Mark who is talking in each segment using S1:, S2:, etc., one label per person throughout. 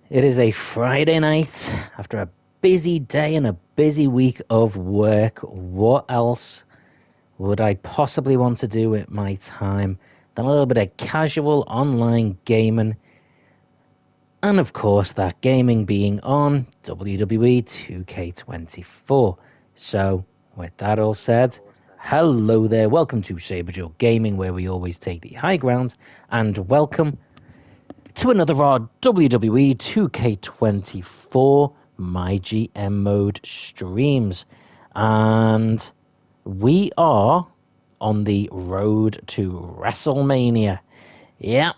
S1: It is a Friday night after a busy day and a busy week of work. What else would I possibly want to do with my time than a little bit of casual online gaming? And of course, that gaming being on WWE2K24. So, with that all said, hello there. Welcome to Saberduelgaming, where we always take the high ground. And welcome to another of our WWE2K24 MyGm Mode streams. And we are on the road to WrestleMania. Yeah,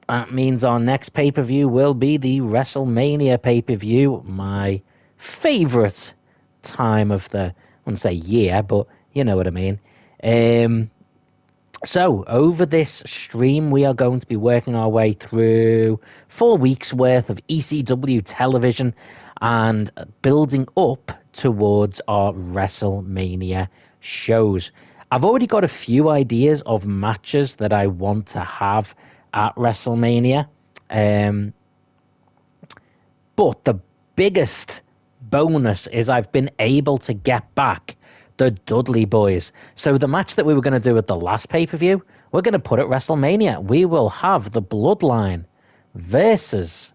S1: that means our next pay-per-view will be the WrestleMania pay-per-view, my favorite time of the, I wouldn't say year, but you know what I mean. So, over this stream, we are going to be working our way through 4 weeks' worth of ECW television and building up towards our WrestleMania shows. I've already got a few ideas of matches that I want to have at WrestleMania. But the biggest bonus is I've been able to get back the Dudley Boys. So the match that we were going to do at the last pay-per-view, we're going to put at WrestleMania. We will have the Bloodline versus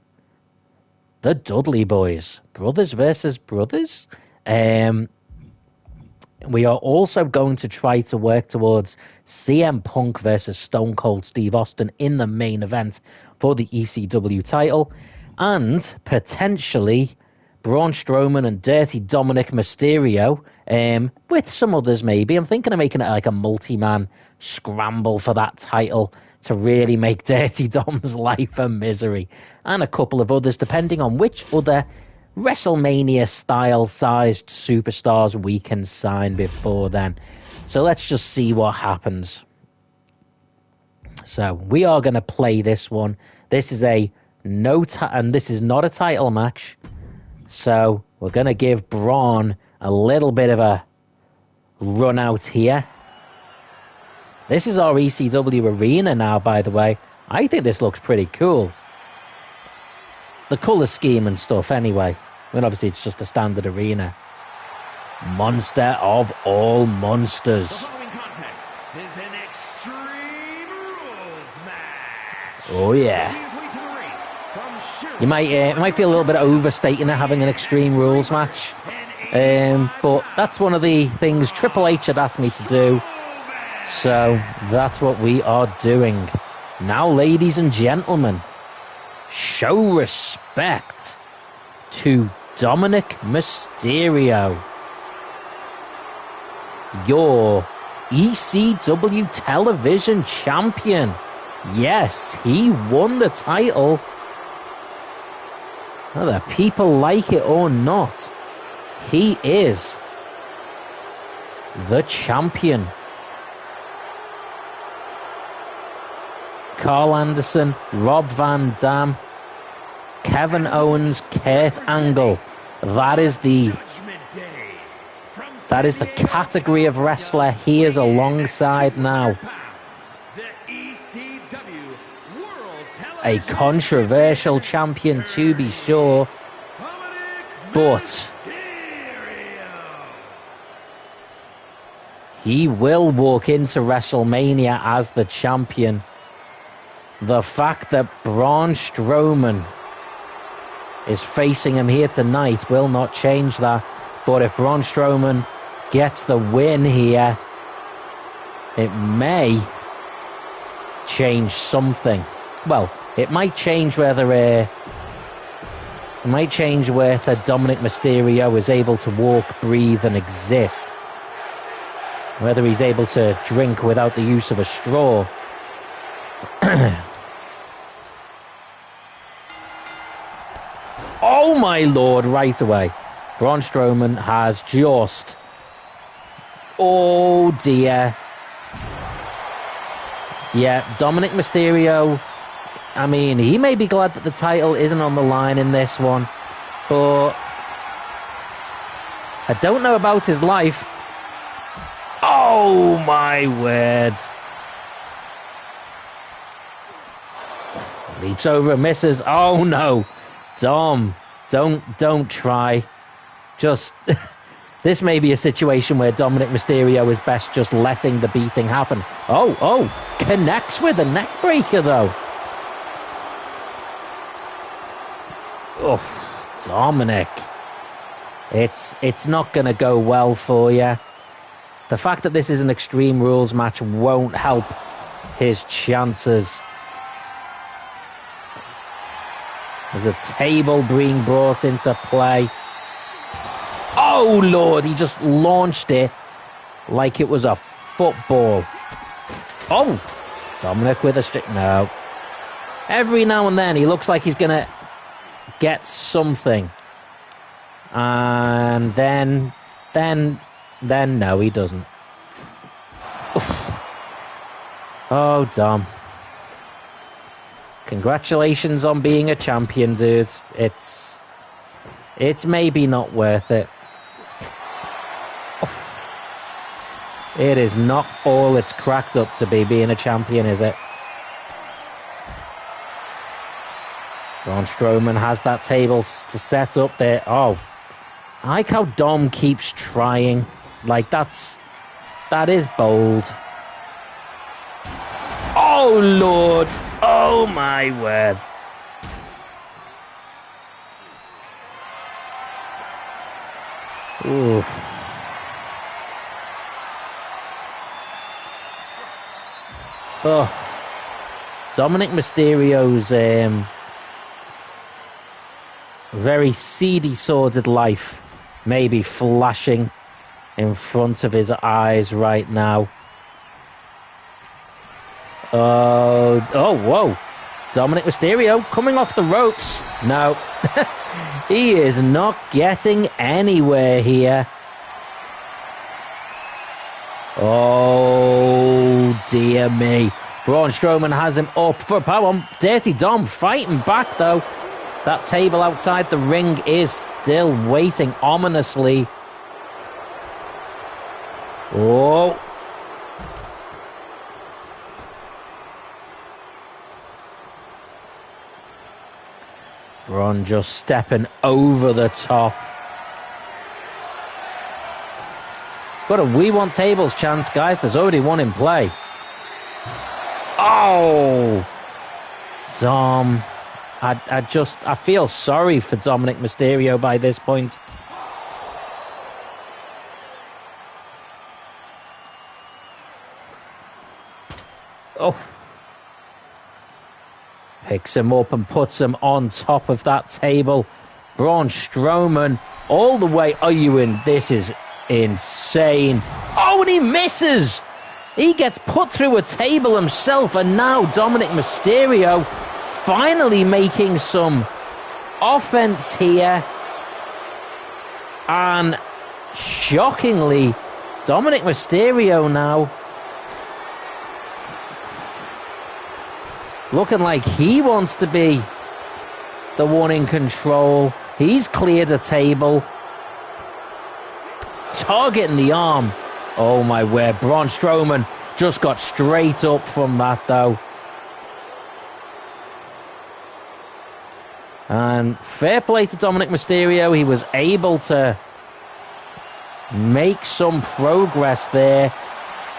S1: the Dudley Boys. Brothers versus brothers. We are also going to try to work towards CM Punk versus Stone Cold Steve Austin in the main event for the ECW title. And potentially Braun Strowman and Dirty Dominic Mysterio, with some others maybe. I'm thinking of making it like a multi-man scramble for that title to really make Dirty Dom's life a misery. And a couple of others, depending on which other WrestleMania-style-sized superstars we can sign before then. So let's just see what happens. So we are going to play this one. This is and this is not a title match. So we're going to give Braun a little bit of a run out here. This is our ECW arena now, by the way. I think this looks pretty cool. The colour scheme and stuff, anyway. I mean, obviously, it's just a standard arena. Monster of all monsters.
S2: The following contest is an Extreme Rules match.
S1: Oh, yeah. You might feel a little bit overstating it, having an Extreme Rules match. But that's one of the things Triple H had asked me to do. So that's what we are doing. Now, ladies and gentlemen, show respect to Dominic Mysterio, your ECW television champion. Yes, he won the title. Whether people like it or not, he is the champion. Carl Anderson, Rob Van Dam, Kevin Owens, Kurt Angle. That is the category of wrestler he is alongside now. A controversial champion, to be sure, but he will walk into WrestleMania as the champion. The fact that Braun Strowman is facing him here tonight will not change that. But if Braun Strowman gets the win here, it may change something. Well, it might change whether Dominic Mysterio is able to walk, breathe, and exist. Whether he's able to drink without the use of a straw. Oh my lord, right away. Braun Strowman has just... Oh dear. Yeah, Dominic Mysterio, I mean, he may be glad that the title isn't on the line in this one, but I don't know about his life. Oh my word. Leaps over and misses. Oh no. Dom, don't try. Just, this may be a situation where Dominic Mysterio is best just letting the beating happen. Oh, connects with a neck breaker though. Oof, Dominic. It's not going to go well for you. The fact that this is an Extreme Rules match won't help his chances. There's a table being brought into play. Oh, Lord, he just launched it like it was a football. Oh, Dominic with a stick. No. Every now and then he looks like he's going to get something. And then no, he doesn't. Oof. Oh, Dom. Congratulations on being a champion, dude. It's maybe not worth it. Oof. It is not all it's cracked up to be being a champion, is it? Braun Strowman has that table to set up there. Oh, I like how Dom keeps trying. Like, that is bold. Oh, Lord. Oh, my word. Ooh. Oh. Dominic Mysterio's very seedy, sordid life may be flashing in front of his eyes right now. Oh, whoa. Dominic Mysterio coming off the ropes. No. He is not getting anywhere here. Oh, dear me. Braun Strowman has him up for a powerbomb. Dirty Dom fighting back, though. That table outside the ring is still waiting ominously. Oh. Braun just stepping over the top. Got a We Want Tables chance, guys. There's already one in play. Oh! Dom. I feel sorry for Dominic Mysterio by this point. Oh. Picks him up and puts him on top of that table. Braun Strowman all the way. Are you in? This is insane. Oh, and he misses. He gets put through a table himself, and now Dominic Mysterio finally making some offense here. And shockingly, Dominic Mysterio now looking like he wants to be the one in control. He's cleared a table. Targeting the arm. Oh my word. Braun Strowman just got straight up from that though. And fair play to Dominic Mysterio. He was able to make some progress there.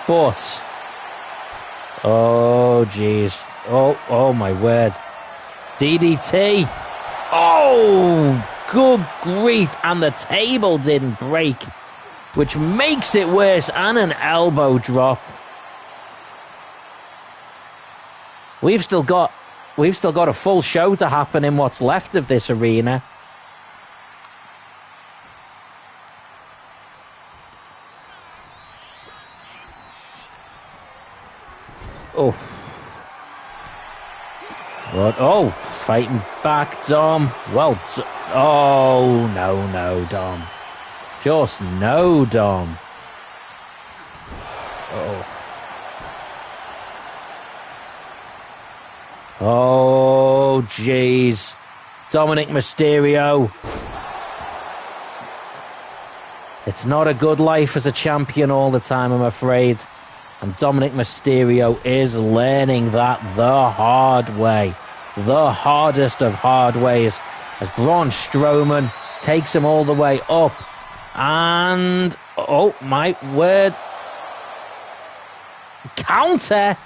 S1: But, oh jeez. Oh my word. DDT. Oh, good grief. And the table didn't break, which makes it worse. And an elbow drop. We've still got a full show to happen in what's left of this arena. Oh. What? Oh, fighting back, Dom. Well, oh, no, Dom. Just no, Dom. Oh. Oh, jeez. Dominic Mysterio. It's not a good life as a champion all the time, I'm afraid. And Dominic Mysterio is learning that the hard way. The hardest of hard ways. as Braun Strowman takes him all the way up. And, oh my word. Counter.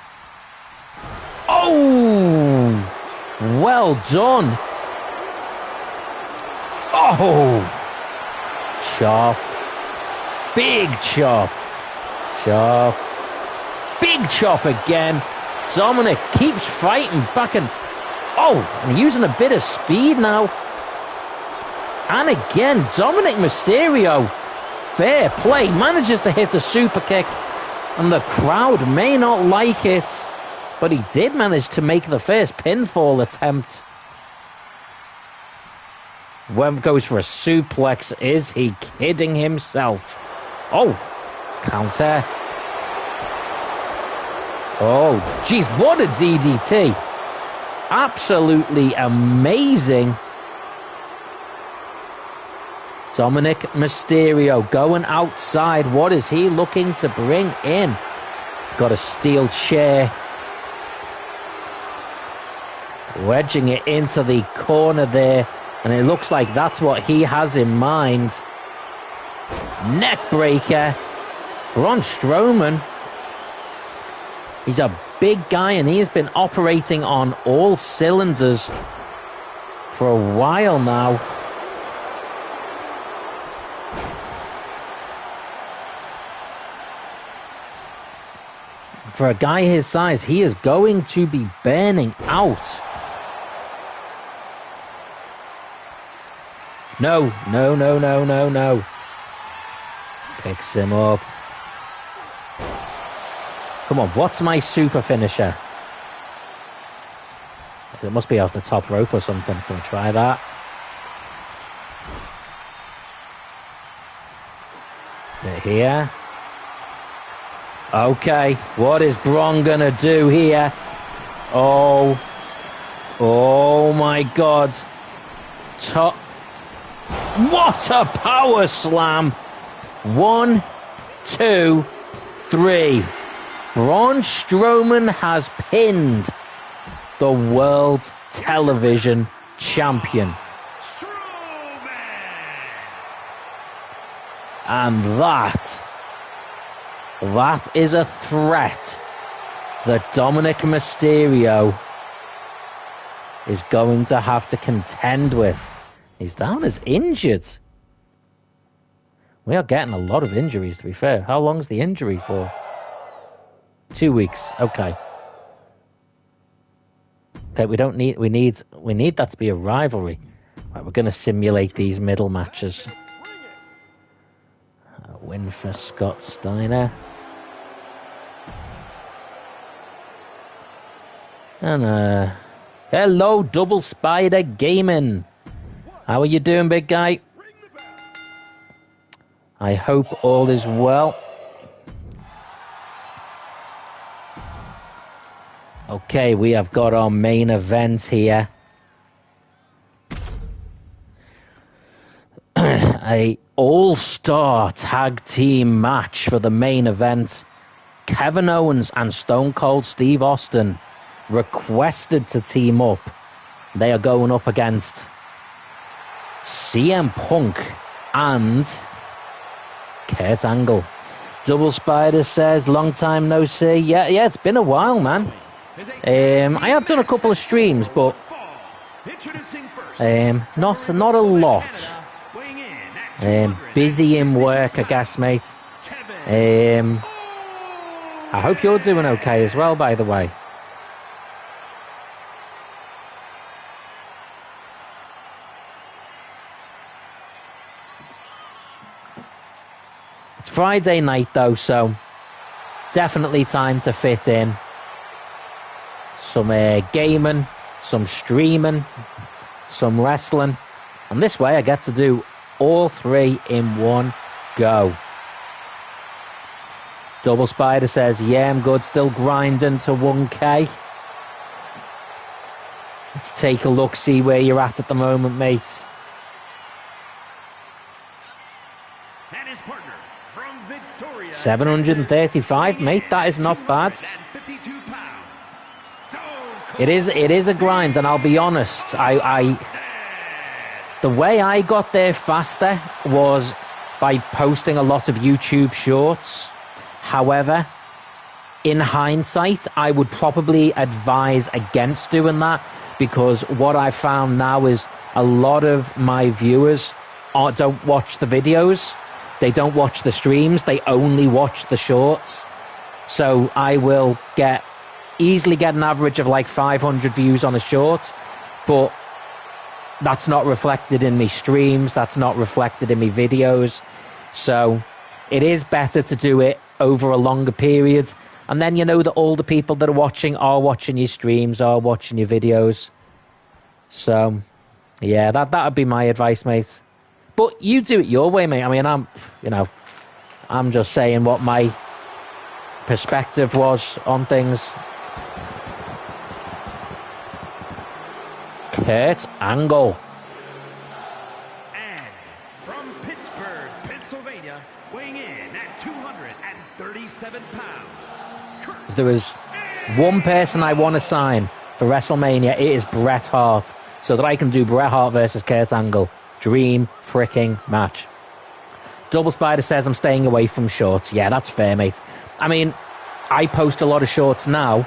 S1: Oh, well done. Oh, chop. Big chop. Chop. Big chop again. Dominic keeps fighting back and... Oh, and using a bit of speed now. And again, Dominic Mysterio, fair play, manages to hit a super kick. And the crowd may not like it, but he did manage to make the first pinfall attempt. Webb goes for a suplex. Is he kidding himself? Oh, counter. Oh, geez, what a DDT. Absolutely amazing. Dominic Mysterio going outside. What is he looking to bring in? He's got a steel chair. Wedging it into the corner there. And it looks like that's what he has in mind. Neck breaker. Braun Strowman. He's a big guy and he has been operating on all cylinders for a while now. For a guy his size, he is going to be burning out. No, no, no, no, no, no. Picks him up. Come on, what's my super finisher? It must be off the top rope or something. Can we try that? Is it here? Okay, what is Braun gonna do here? Oh. Oh my God. What a power slam. 1, 2, 3. Braun Strowman has pinned the World Television Champion. And that is a threat that Dominic Mysterio is going to have to contend with. He's down as injured. We are getting a lot of injuries, to be fair. How long's the injury for? 2 weeks. Okay. Okay, we need that to be a rivalry. Right, we're going to simulate these middle matches. A win for Scott Steiner. And hello, Double Spider Gaming. How are you doing, big guy? I hope all is well. Okay, we have got our main event here. A all-star tag team match for the main event. Kevin Owens and Stone Cold Steve Austin requested to team up. They are going up against CM Punk and Kurt Angle. Double Spider says, long time no see. Yeah, it's been a while, man. I have done a couple of streams, but not a lot. Busy in work, I guess, mate. I hope you're doing okay as well, by the way. It's Friday night, though, so definitely time to fit in. Some gaming, some streaming, some wrestling. And this way I get to do all three in one go. Double Spider says, yeah, I'm good, still grinding to 1K. Let's take a look, see where you're at the moment, mate.
S2: And his partner from Victoria,
S1: 735, mate, that is not bad. It is a grind, and I'll be honest, The way I got there faster was by posting a lot of YouTube shorts. However, in hindsight, I would probably advise against doing that, because what I found now is a lot of my viewers don't watch the videos. They don't watch the streams. They only watch the shorts. So I will easily get an average of like 500 views on a short, but that's not reflected in me streams. That's not reflected in me videos. So it is better to do it over a longer period. And then you know that all the people that are watching your streams, are watching your videos. So, yeah, that would be my advice, mate. But you do it your way, mate. I mean, I'm just saying what my perspective was on things. Kurt Angle.
S2: And from Pittsburgh, Pennsylvania, weighing in at 237 pounds.
S1: If there was one person I want to sign for WrestleMania, it is Bret Hart, so that I can do Bret Hart versus Kurt Angle. Dream freaking match. Double Spider says I'm staying away from shorts. Yeah, that's fair, mate. I mean, I post a lot of shorts now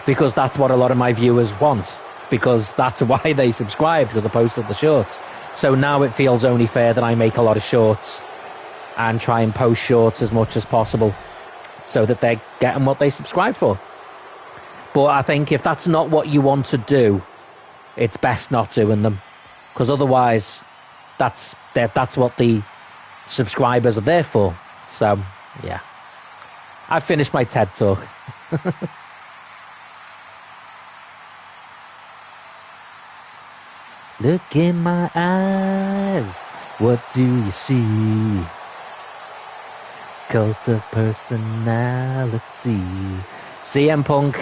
S1: because that's what a lot of my viewers want, because that's why they subscribed, because I posted the shorts. So now it feels only fair that I make a lot of shorts and try and post shorts as much as possible so that they're getting what they subscribe for. But I think if that's not what you want to do, it's best not doing them, because otherwise that's what the subscribers are there for. So, yeah. I've finished my TED Talk. Look in my eyes, what do you see? Cult of personality. CM Punk,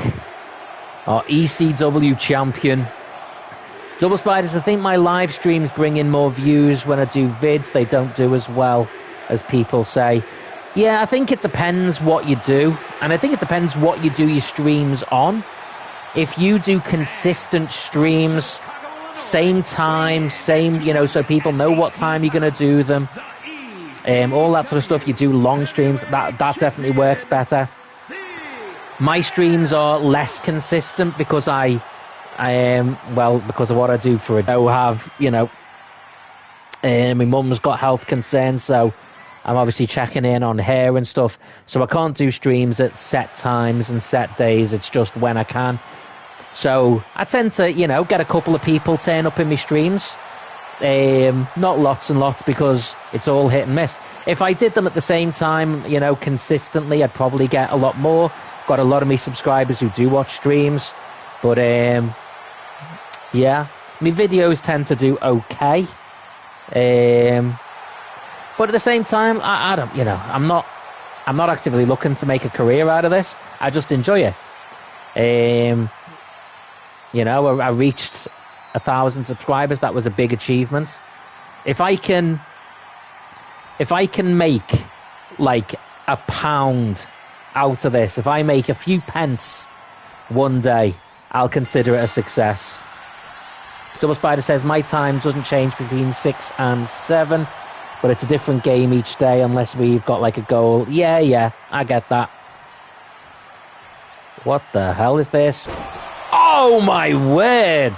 S1: our ECW champion. Double Spiders, I think my live streams bring in more views. When I do vids, they don't do as well as people say. Yeah, I think it depends what you do. And I think it depends what you do your streams on. If you do consistent streams, same time, so people know what time you're going to do them, all that sort of stuff, you do long streams, that definitely works better. My streams are less consistent because because of what I do for it. I have, my mum's got health concerns, so I'm obviously checking in on her and stuff. So I can't do streams at set times and set days. It's just when I can. So I tend to, get a couple of people turn up in my streams. Not lots and lots, because it's all hit and miss. If I did them at the same time, consistently, I'd probably get a lot more. Got a lot of me subscribers who do watch streams. But, yeah, my videos tend to do okay. But at the same time, I don't, I'm not actively looking to make a career out of this. I just enjoy it. I reached 1,000 subscribers. That was a big achievement. If I can make like £1 out of this, if I make a few pence one day, I'll consider it a success. Double Spider says my time doesn't change between 6 and 7, but it's a different game each day unless we've got like a goal. Yeah, I get that. What the hell is this? Oh my word!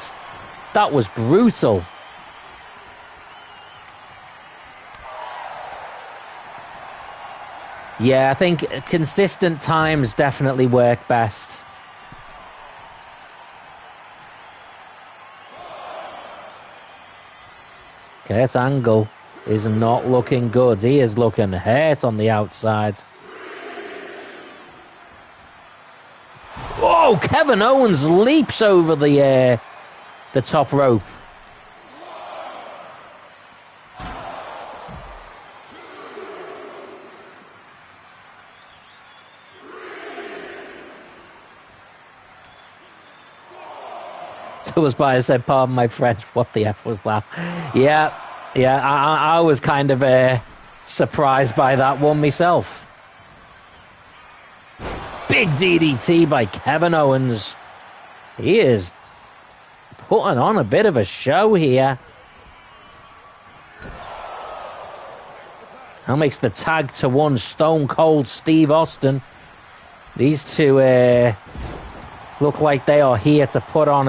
S1: That was brutal. Yeah, I think consistent times definitely work best. Kurt Angle is not looking good. He is looking hurt on the outside. Oh, Kevin Owens leaps over the top rope. Double Spider said, pardon my French, what the F was that? Yeah, I was kind of surprised by that one myself. Big DDT by Kevin Owens. He is putting on a bit of a show here. Now makes the tag to one Stone Cold Steve Austin. These two look like they are here to put on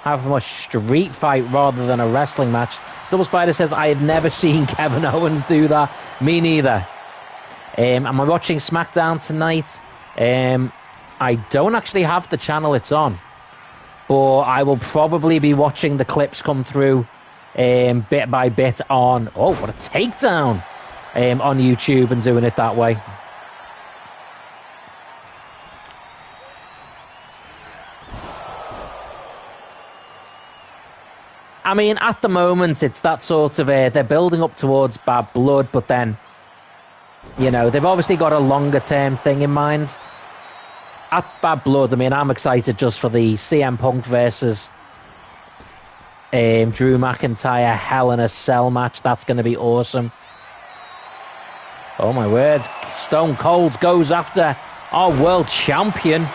S1: have a street fight rather than a wrestling match. Double Spider says, I have never seen Kevin Owens do that. Me neither. Am I watching SmackDown tonight? I don't actually have the channel it's on, but I will probably be watching the clips come through bit by bit on, oh, what a takedown, on YouTube and doing it that way. I mean, at the moment, it's that sort of, they're building up towards Bad Blood, but then, you know, they've obviously got a longer-term thing in mind. At Bad Blood, I mean, I'm excited just for the CM Punk versus Drew McIntyre Hell in a Cell match. That's going to be awesome. Oh, my words. Stone Cold goes after our world champion.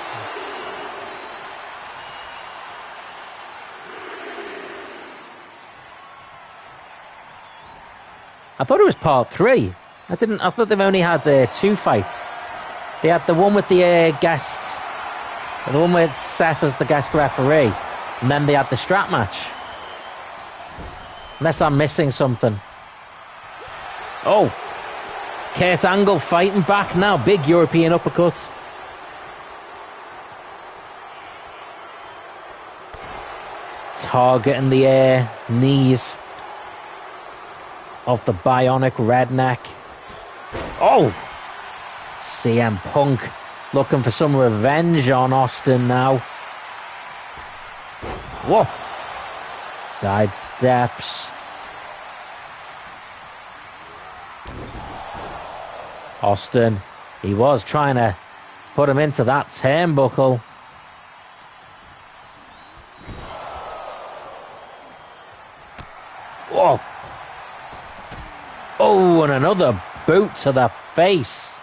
S1: I thought it was part 3. I thought they've only had 2 fights. They had the one with the guests, the one with Seth as the guest referee, and then they had the strap match. Unless I'm missing something. Oh, Kurt Angle fighting back now. Big European uppercut. Targeting the knees of the bionic redneck. Oh! CM Punk looking for some revenge on Austin now. Whoa! Side steps. Austin, he was trying to put him into that turnbuckle. Whoa! Oh, and another boot to the face.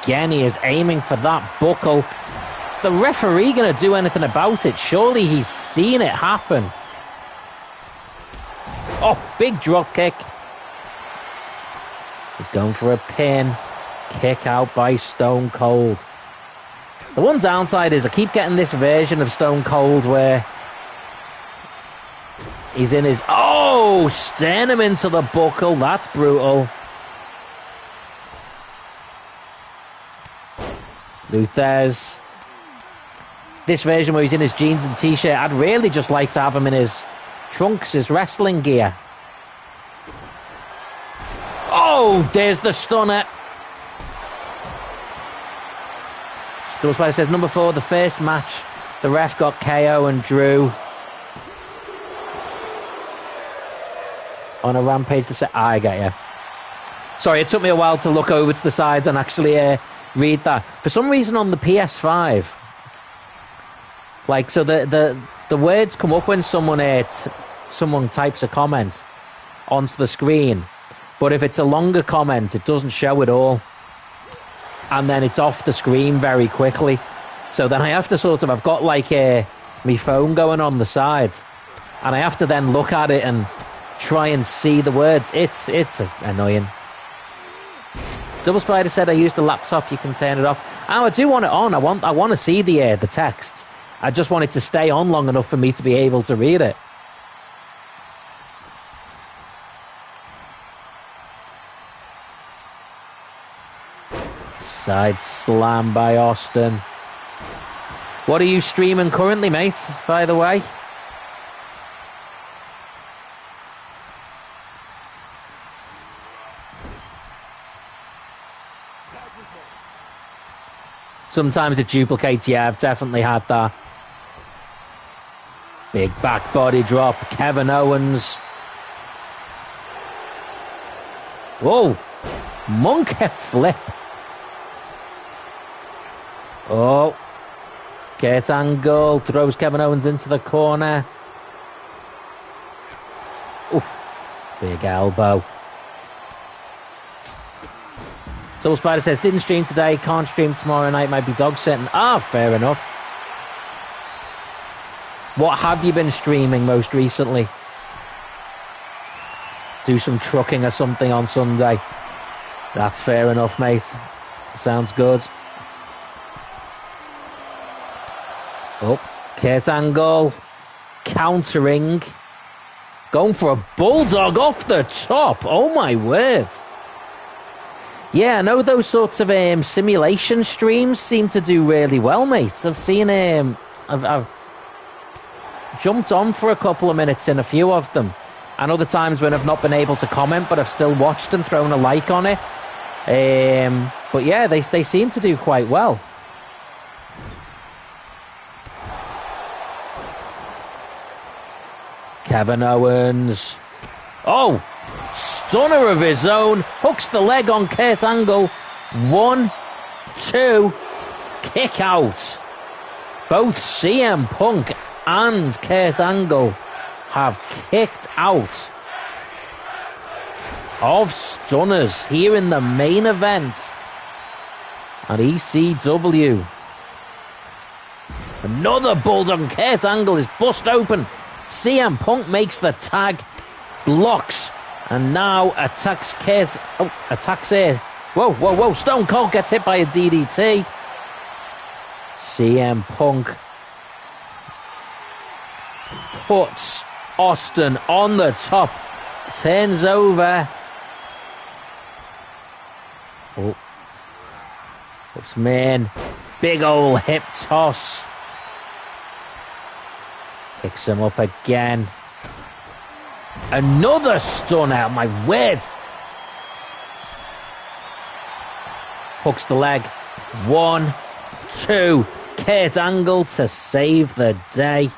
S1: Again, he is aiming for that buckle. Is the referee going to do anything about it? Surely he's seen it happen. Oh, big drop kick. He's going for a pin. Kick out by Stone Cold. The one downside is I keep getting this version of Stone Cold where he's in his... Oh! Sternum into the buckle. That's brutal. Luthez. This version where he's in his jeans and t-shirt, I'd really just like to have him in his trunks, his wrestling gear. Oh! There's the stunner. Still Spider says, number 4, the first match, the ref got KO and Drew on a rampage to say, I get you. Sorry, it took me a while to look over to the sides and actually read that. For some reason on the PS5, like, so the words come up when someone types a comment onto the screen, but if it's a longer comment, it doesn't show at all. And then it's off the screen very quickly. So then I have to sort of, I've got like my phone going on the side, and I have to then look at it and try and see the words. It's annoying. Double Spider said, I used the laptop, you can turn it off. Oh, I do want it on. I want to see the text. I just want it to stay on long enough for me to be able to read it. Side slam by Austin. What are you streaming currently, mate, by the way? Sometimes it duplicates, yeah, I've definitely had that. Big back body drop, Kevin Owens. Whoa, monkey flip. Oh, Kurt Angle throws Kevin Owens into the corner. Oof, big elbow. Double Spider says, didn't stream today, can't stream tomorrow night, might be dog sitting. Ah, fair enough. What have you been streaming most recently? do some trucking or something on Sunday. That's fair enough, mate. Sounds good. Oh, Kurt Angle countering. Going for a bulldog off the top. Oh, my word. Yeah, I know those sorts of simulation streams seem to do really well, mate. I've seen... I've jumped on for a couple of minutes in a few of them. And other times when I've not been able to comment, but I've still watched and thrown a like on it. But yeah, they seem to do quite well. Kevin Owens. Oh, stunner of his own. Hooks the leg on Kurt Angle. 1, 2, kick out. Both CM Punk and Kurt Angle have kicked out of stunners here in the main event at ECW. Another bulldog. Kurt Angle is bust open. CM Punk makes the tag, blocks, and now attacks Kurt. Oh, attacks here. Whoa. Stone Cold gets hit by a DDT. CM Punk puts Austin on the top. Turns over. Oh. Puts him in. Big ol' hip toss. Picks him up again. Another stunner. My word. Hooks the leg. 1, 2. Kurt Angle to save the day.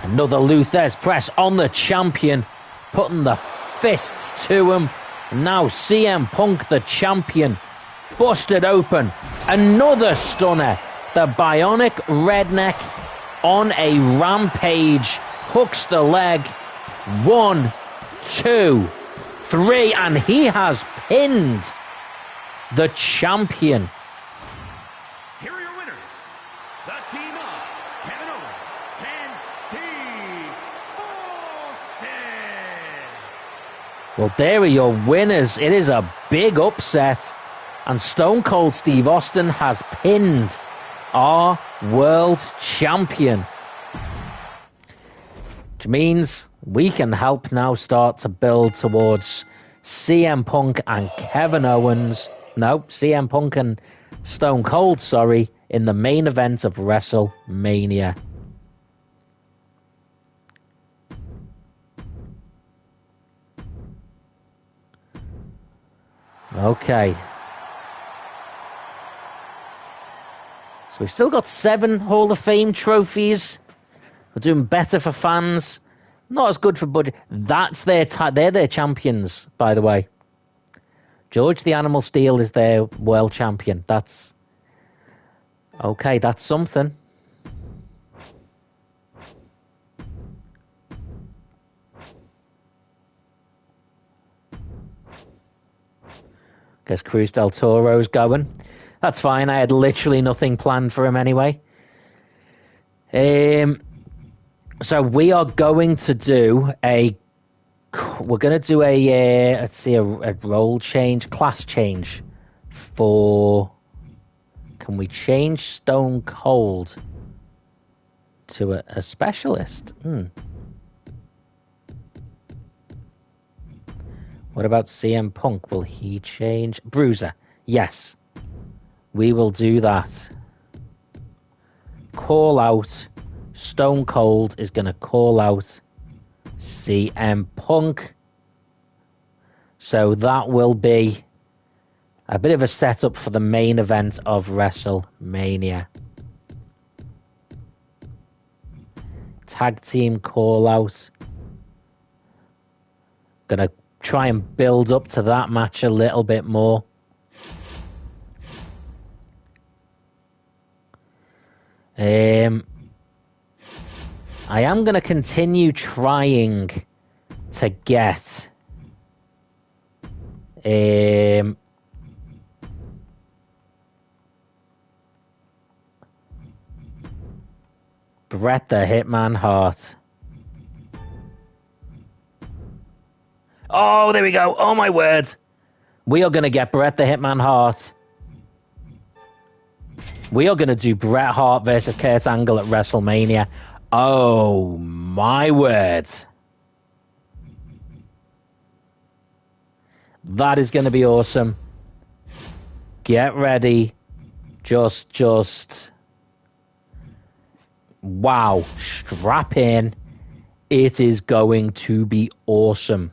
S1: Another Luthez press on the champion, putting the fists to him. Now CM Punk, the champion, busted open. Another stunner. The Bionic Redneck on a rampage. Hooks the leg. 1, 2, 3. And he has pinned the champion.
S2: Here are your winners. The team of Kevin Owens and Steve Austin.
S1: Well, there are your winners. It is a big upset. And Stone Cold Steve Austin has pinned our world champion. Which means we can help now start to build towards CM Punk and Kevin Owens. No, CM Punk and Stone Cold, sorry, in the main event of WrestleMania. Okay. So we've still got 7 Hall of Fame trophies. We're doing better for fans. Not as good for budget. That's they're their champions, by the way. George the Animal Steel is their world champion. That's... okay, that's something. Guess Cruz del Toro's going. That's fine. I had literally nothing planned for him anyway. So we are going to do a... we're going to do a... let's see, a role change, class change for... can we change Stone Cold to a specialist? What about CM Punk? Will he change? Bruiser. Yes. We will do that. Call out. Stone Cold is going to call out CM Punk. So that will be a bit of a setup for the main event of WrestleMania. Tag team call out. Gonna try and build up to that match a little bit more. I am going to continue trying to get Bret the Hitman Hart. Oh, there we go. Oh, my word. We are going to get Bret the Hitman Hart. We are going to do Bret Hart versus Kurt Angle at WrestleMania. Oh, my word. That is going to be awesome. Get ready. Just. Wow. Strap in. It is going to be awesome.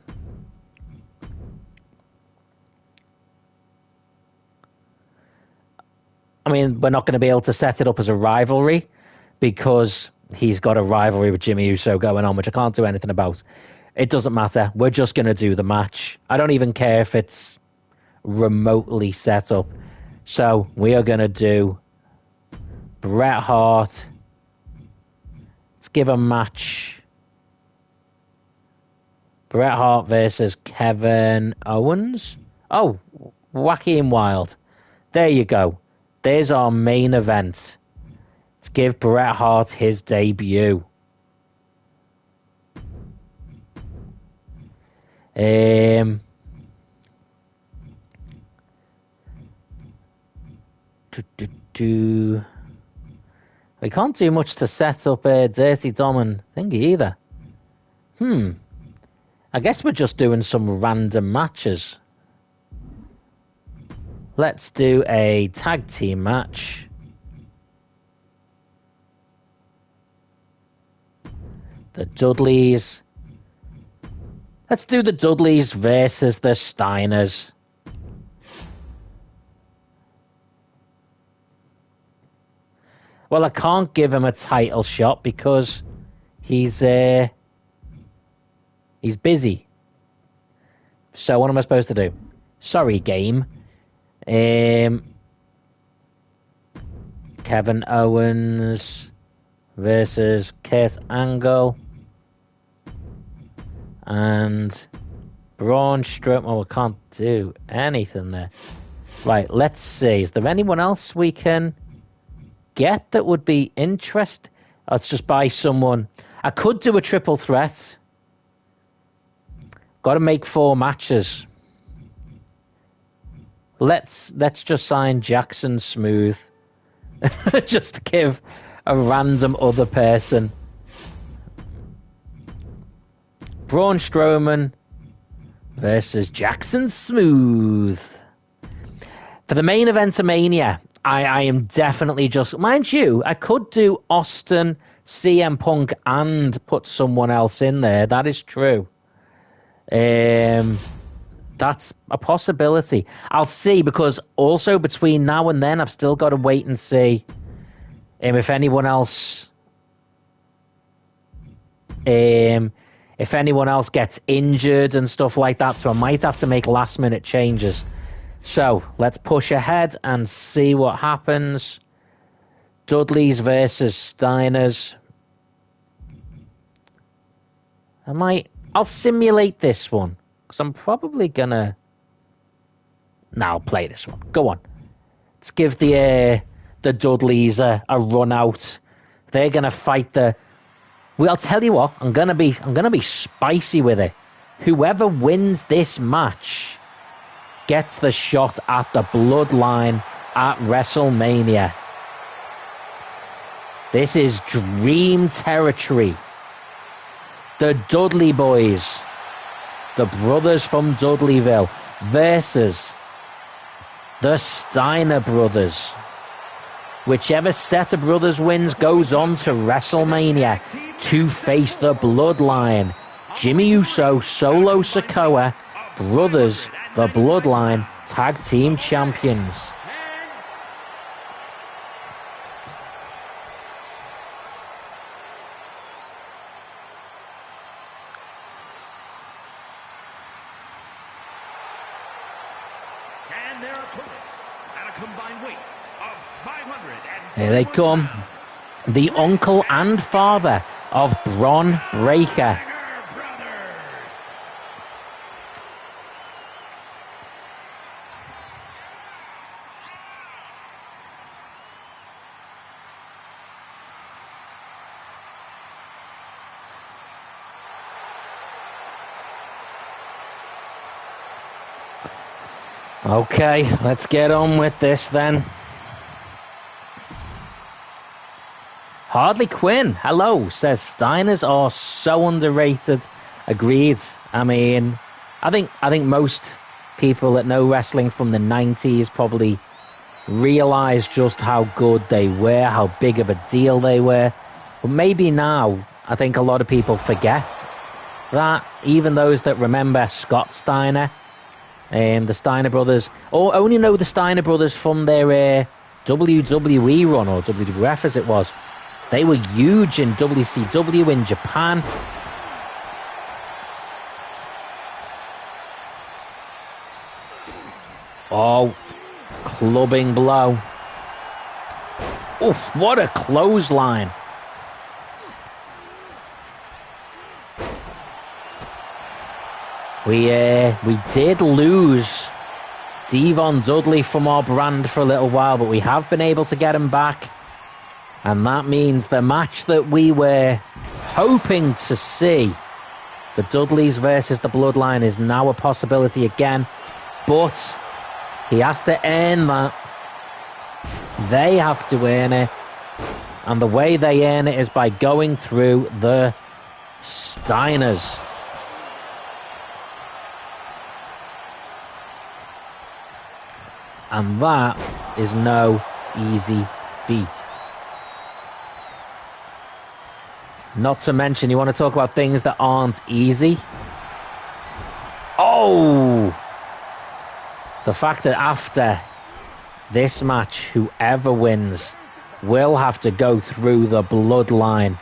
S1: I mean, we're not going to be able to set it up as a rivalry because he's got a rivalry with Jimmy Uso going on, which I can't do anything about. It doesn't matter. We're just going to do the match. I don't even care if it's remotely set up. So we are going to do Bret Hart. Let's give a match. Bret Hart versus Kevin Owens. Oh, Wacky and Wild. There you go. There's our main event. Let's give Bret Hart his debut. We can't do much to set up Dirty Dom and Thingy either. I guess we're just doing some random matches. Let's do a tag team match. The Dudleys. Let's do the Dudleys versus the Steiners. Well, I can't give him a title shot because he's busy. So what am I supposed to do? Sorry, game. Kevin Owens versus Kurt Angle and Braun Strowman. Oh, we can't do anything there. Right, let's see. Is there anyone else we can get that would be interest? Let's just buy someone. I could do a triple threat. Got to make 4 matches. Let's just sign Jackson Smooth. Just to give a random other person. Braun Strowman versus Jackson Smooth. For the main event of Mania, I am definitely just... Mind you, I could do Austin, CM Punk, and put someone else in there. That is true. That's a possibility. I'll see, because also between now and then, I've still got to wait and see if anyone else... if anyone else gets injured and stuff like that, so I might have to make last-minute changes. So, let's push ahead and see what happens. Dudleys versus Steiners. I'll simulate this one, because I'm probably gonna... No, I'll play this one. Go on. Let's give the Dudleys a run out. They're gonna fight the... Well, I'll tell you what, I'm gonna be spicy with it. Whoever wins this match gets the shot at the Bloodline at WrestleMania. This is dream territory. The Dudley Boys, the brothers from Dudleyville, versus the Steiner brothers. Whichever set of brothers wins goes on to WrestleMania to face the Bloodline. Jimmy Uso, Solo Sikoa, brothers, the Bloodline, tag team champions.
S2: And their opponents at a combined weight of 500.
S1: Here they come. The uncle and father of Bron Breakker. Okay, let's get on with this then. Harley Quinn, hello, says Steiners are so underrated. Agreed. I mean, I think most people that know wrestling from the 90s probably realize just how good they were, how big of a deal they were. But maybe now, I think a lot of people forget that. Even those that remember Scott Steiner, the Steiner brothers, or only know the Steiner brothers from their WWE run, or WWF as it was. They were huge in WCW in Japan. Oh, clubbing blow. Oof, what a clothesline. We did lose Devon Dudley from our brand for a little while, but we have been able to get him back. And that means the match that we were hoping to see, the Dudleys versus the Bloodline, is now a possibility again. But he has to earn that. They have to earn it. And the way they earn it is by going through the Steiners. And that is no easy feat. Not to mention, you want to talk about things that aren't easy? Oh! The fact that after this match, whoever wins will have to go through the Bloodline.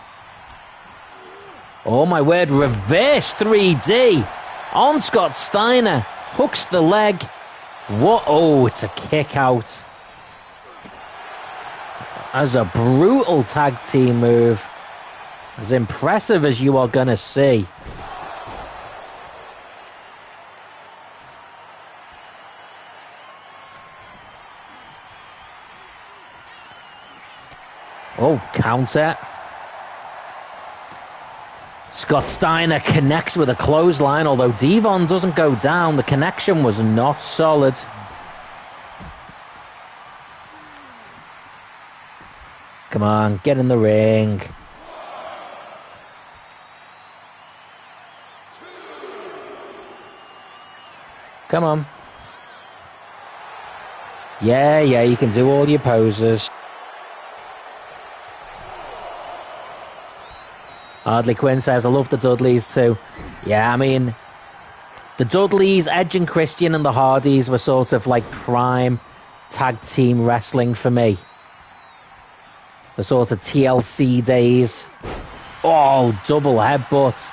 S1: Oh my word, reverse 3D on Scott Steiner. Hooks the leg. What? Oh, it's a kick out. As a brutal tag team move. As impressive as you are going to see. Oh, counter. Scott Steiner connects with a clothesline, although Devon doesn't go down. The connection was not solid. Come on, get in the ring. Come on. Yeah, you can do all your poses. Harley Quinn says, I love the Dudleys too. Yeah, I mean, the Dudleys, Edge and Christian and the Hardys were sort of like prime tag team wrestling for me. The sort of TLC days. Oh, double headbutt.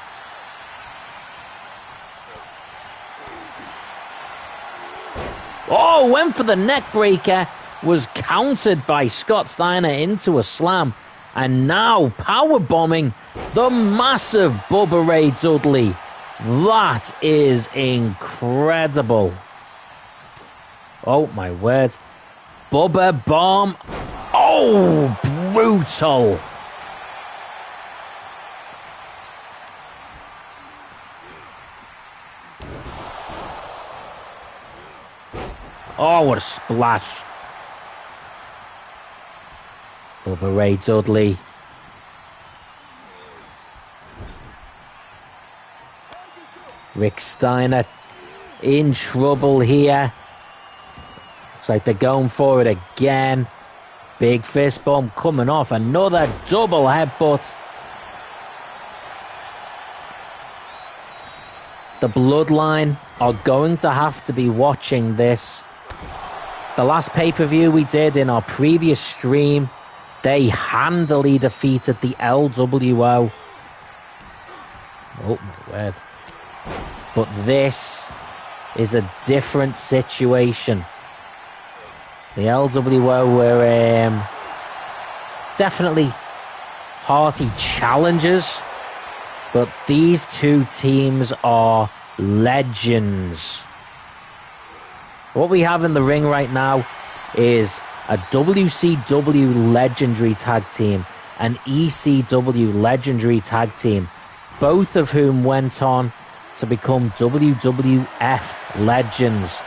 S1: Oh, went for the neck breaker. Was countered by Scott Steiner into a slam. And now power bombing the massive Bubba Ray Dudley. That is incredible. Oh my word. Bubba bomb. Oh, brutal. Oh, what a splash. Bubba Ray Dudley. Rick Steiner in trouble here. Looks like they're going for it again. Big fist bump coming off. Another double headbutt. The Bloodline are going to have to be watching this. The last pay-per-view we did in our previous stream, they handily defeated the LWO. Oh my word. But this is a different situation. The LWO were definitely hearty challengers, but these two teams are legends. What we have in the ring right now is a WCW legendary tag team, an ECW legendary tag team, both of whom went on to become WWF legends.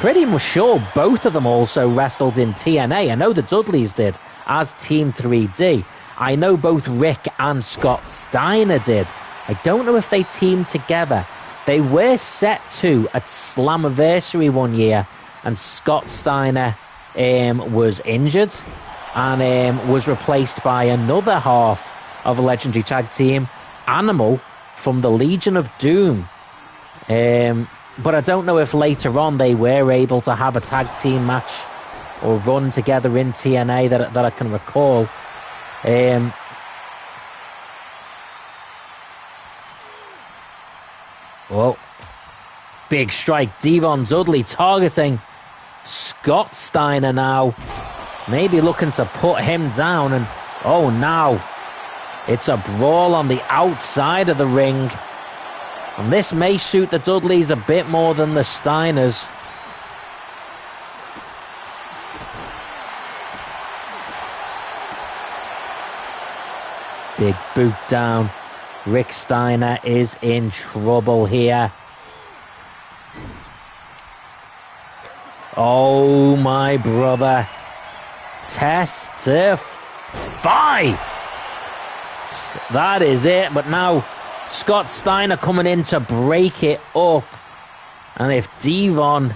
S1: pretty much sure both of them also wrestled in TNA. I know the Dudleys did as Team 3D. I know both Rick and Scott Steiner did. I don't know if they teamed together. They were set to at Slammiversary one year, and Scott Steiner was injured and was replaced by another half of a legendary tag team, Animal, from the Legion of Doom. But I don't know if later on they were able to have a tag team match or run together in TNA that I can recall. Oh, big strike. Devon Dudley targeting Scott Steiner now. Maybe looking to put him down. And oh, now it's a brawl on the outside of the ring. And this may suit the Dudleys a bit more than the Steiners. Big boot down. Rick Steiner is in trouble here. Oh, my brother. Testify. That is it. But now Scott Steiner coming in to break it up. And if Devon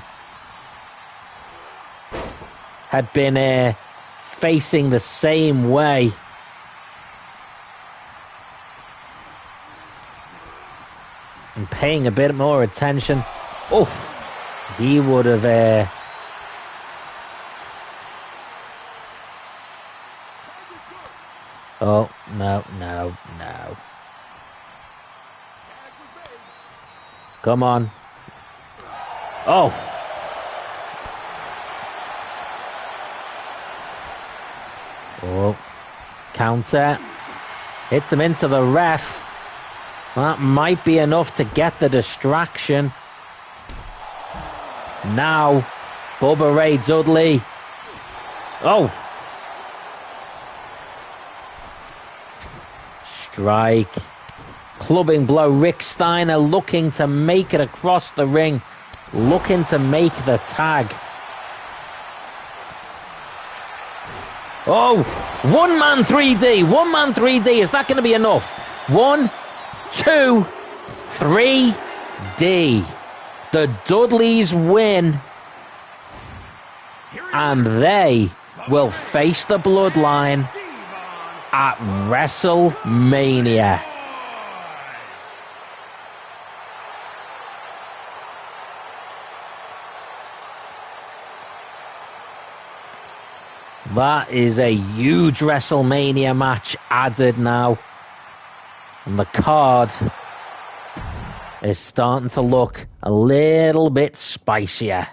S1: had been facing the same way, and paying a bit more attention, oh, he would have oh, no. Come on. Oh. Oh. Counter. Hits him into the ref. That might be enough to get the distraction. Now, Bubba Ray Dudley. Oh. Strike. Clubbing blow. Rick Steiner looking to make it across the ring. Looking to make the tag. Oh. One man 3D. One man 3D. Is that going to be enough? 1, 2, 3D. The Dudleys win. And they will face the Bloodline at WrestleMania. That is a huge WrestleMania match added now. And the card is starting to look a little bit spicier.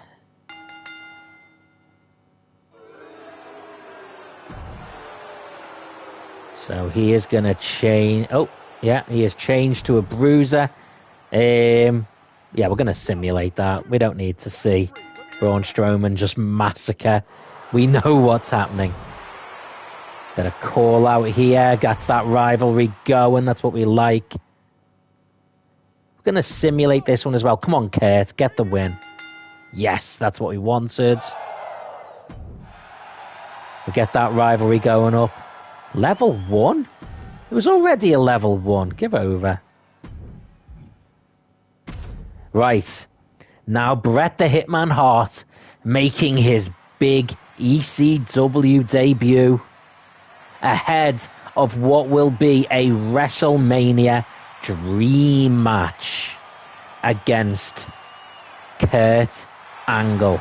S1: So he is going to change. Oh, yeah, he has changed to a bruiser. Yeah, we're going to simulate that. We don't need to see Braun Strowman just massacre. We know what's happening. Got a call out here. Got that rivalry going. That's what we like. We're going to simulate this one as well. Come on, Kurt. Get the win. Yes, that's what we wanted. We get that rivalry going up. Level 1? It was already a level 1. Give over. Right. Now Bret the Hitman Hart making his big ECW debut ahead of what will be a WrestleMania dream match against Kurt Angle.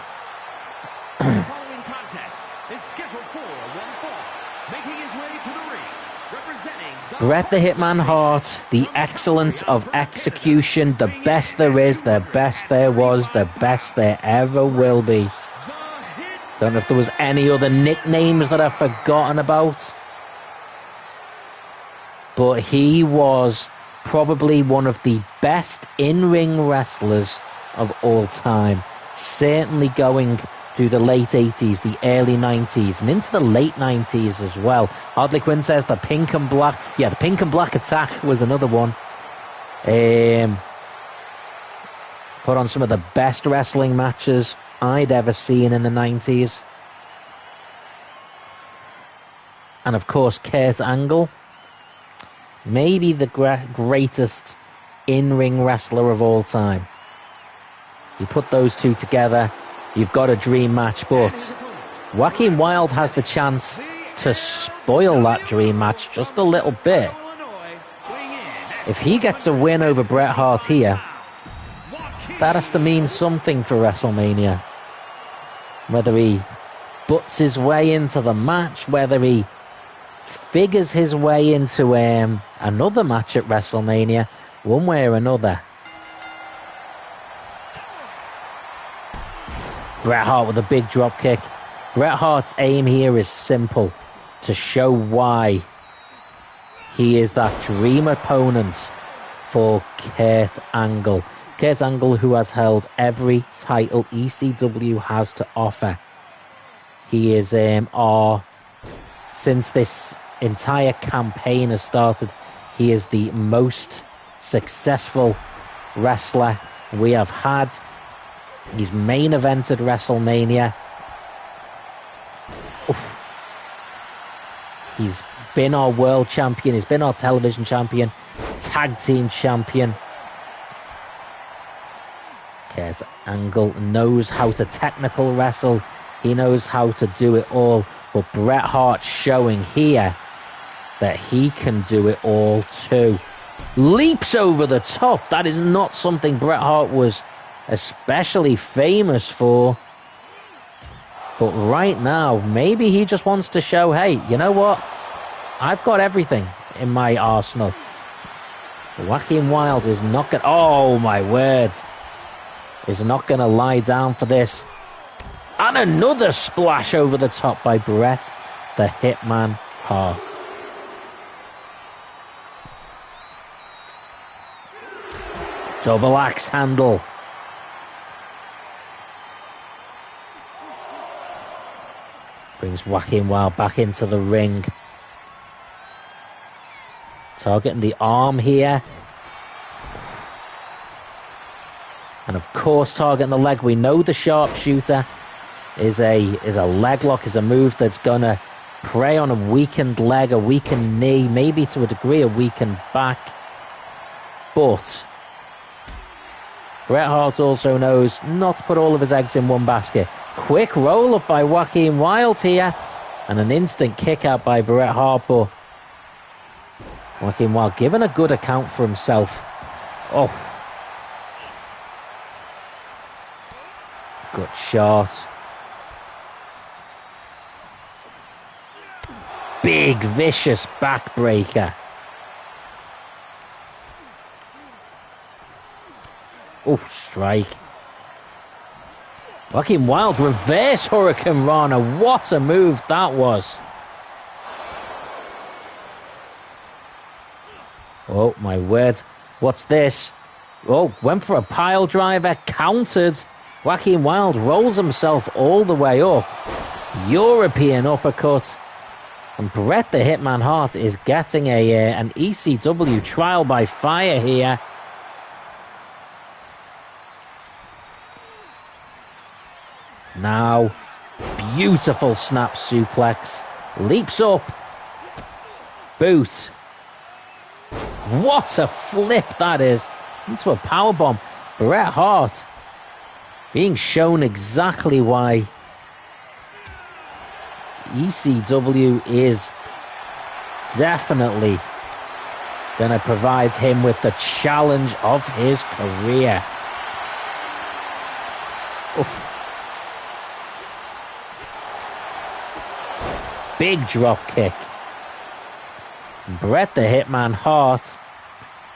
S2: The following contest is scheduled for one fall. Making his way to the ring, representing
S1: Bret the Hitman Hart, the excellence of execution, the best there is, the best there was, the best there ever will be. Don't know if there was any other nicknames that I've forgotten about. But he was probably one of the best in-ring wrestlers of all time. Certainly going through the late 80s, the early 90s, and into the late 90s as well. Hardly Quinn says the pink and black. Yeah, the pink and black attack was another one. Put on some of the best wrestling matches I'd ever seen in the 90s. And of course, Kurt Angle, maybe the greatest in-ring wrestler of all time. You put those two together, you've got a dream match, but Joaquin Wilde has the chance to spoil that dream match just a little bit. If he gets a win over Bret Hart here, that has to mean something for WrestleMania. Whether he butts his way into the match, whether he figures his way into another match at WrestleMania, one way or another. Bret Hart with a big drop kick. Bret Hart's aim here is simple, to show why he is that dream opponent for Kurt Angle. Kurt Angle, who has held every title ECW has to offer. He is since this entire campaign has started, he is the most successful wrestler we have had. He's main evented WrestleMania. Oof. He's been our world champion. He's been our television champion, tag team champion. Kurt Angle knows how to technical wrestle. He knows how to do it all. But Bret Hart showing here that he can do it all too. Leaps over the top. That is not something Bret Hart was especially famous for. But right now, maybe he just wants to show, hey, you know what? I've got everything in my arsenal. Joaquin Wilde is not going to... Oh, my word. Is not going to lie down for this. And another splash over the top by Bret the Hitman Hart. Double axe handle. Brings Joaquin Wilde back into the ring. Targeting the arm here. And of course targeting the leg. We know the sharpshooter is a leg lock, is a move that's going to prey on a weakened leg, a weakened knee, maybe to a degree a weakened back. But Bret Hart also knows not to put all of his eggs in one basket. Quick roll-up by Joaquin Wilde here. And an instant kick-out by Bret Hart. But Joaquin Wilde giving a good account for himself. Oh. Good shot. Big, vicious backbreaker. Oh, strike. Joaquin Wilde, reverse Hurricane Rana. What a move that was. Oh, my word. What's this? Oh, went for a pile driver, countered. Joaquin Wilde rolls himself all the way up. European uppercut. And Bret the Hitman Hart is getting an ECW trial by fire here. Now, beautiful snap suplex. Leaps up. Boot. What a flip that is. Into a powerbomb. Bret Hart being shown exactly why ECW is definitely going to provide him with the challenge of his career. Oh. Big drop kick. Bret the Hitman Hart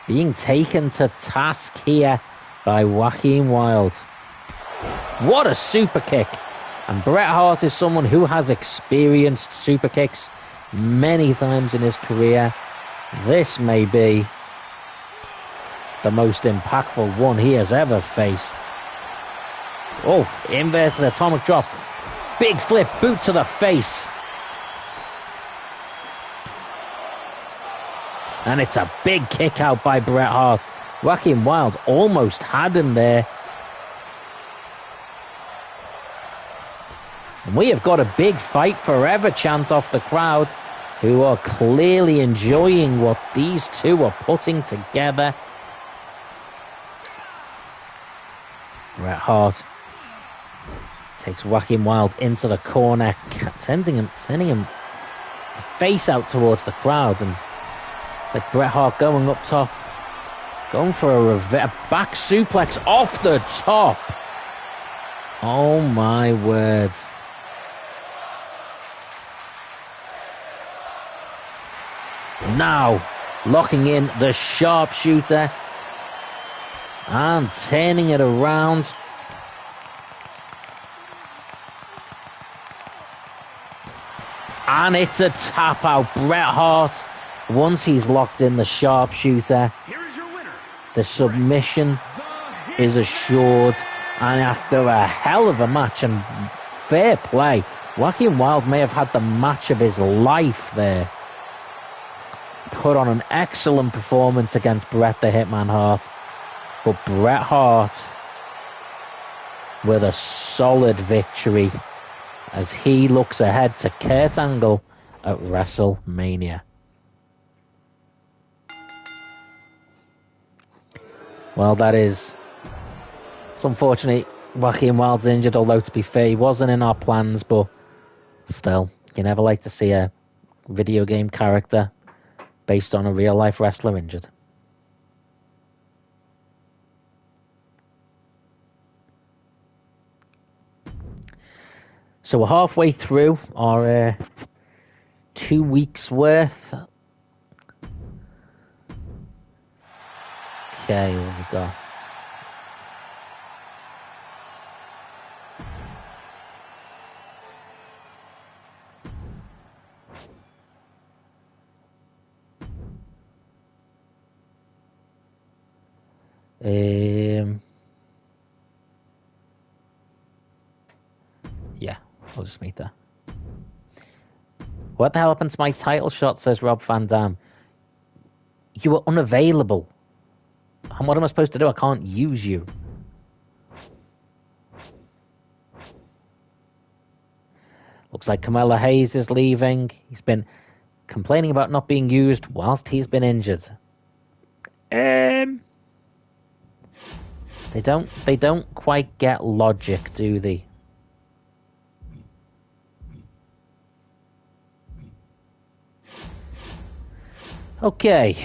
S1: being taken to task here by Joaquin Wilde. What a super kick. And Bret Hart is someone who has experienced super kicks many times in his career. This may be the most impactful one he has ever faced. Oh, inverted atomic drop. Big flip, boot to the face. And it's a big kick out by Bret Hart. Joaquin Wilde almost had him there. And we have got a big fight forever chant off the crowd, who are clearly enjoying what these two are putting together. Bret Hart takes Joaquin Wilde into the corner, sending him to face out towards the crowd. And it's like Bret Hart going up top, going for a back suplex off the top. Oh my word. Now locking in the sharpshooter and turning it around. And it's a tap out. Bret Hart, once he's locked in the sharpshooter, the submission is assured. And after a hell of a match, and fair play, Joaquin Wilde may have had the match of his life there. Put on an excellent performance against Bret the Hitman Hart. But Bret Hart with a solid victory as he looks ahead to Kurt Angle at WrestleMania. Well, it's unfortunate Joaquin Wilde's injured, although to be fair, he wasn't in our plans, but still, you never like to see a video game character based on a real-life wrestler injured. So we're halfway through our 2 weeks worth. Okay, what have we got? Yeah, I'll just meet that. What the hell happened to my title shot, says Rob Van Dam. You were unavailable. And what am I supposed to do? I can't use you. Looks like Carmella Hayes is leaving. He's been complaining about not being used whilst he's been injured. They don't quite get logic, do they? Okay.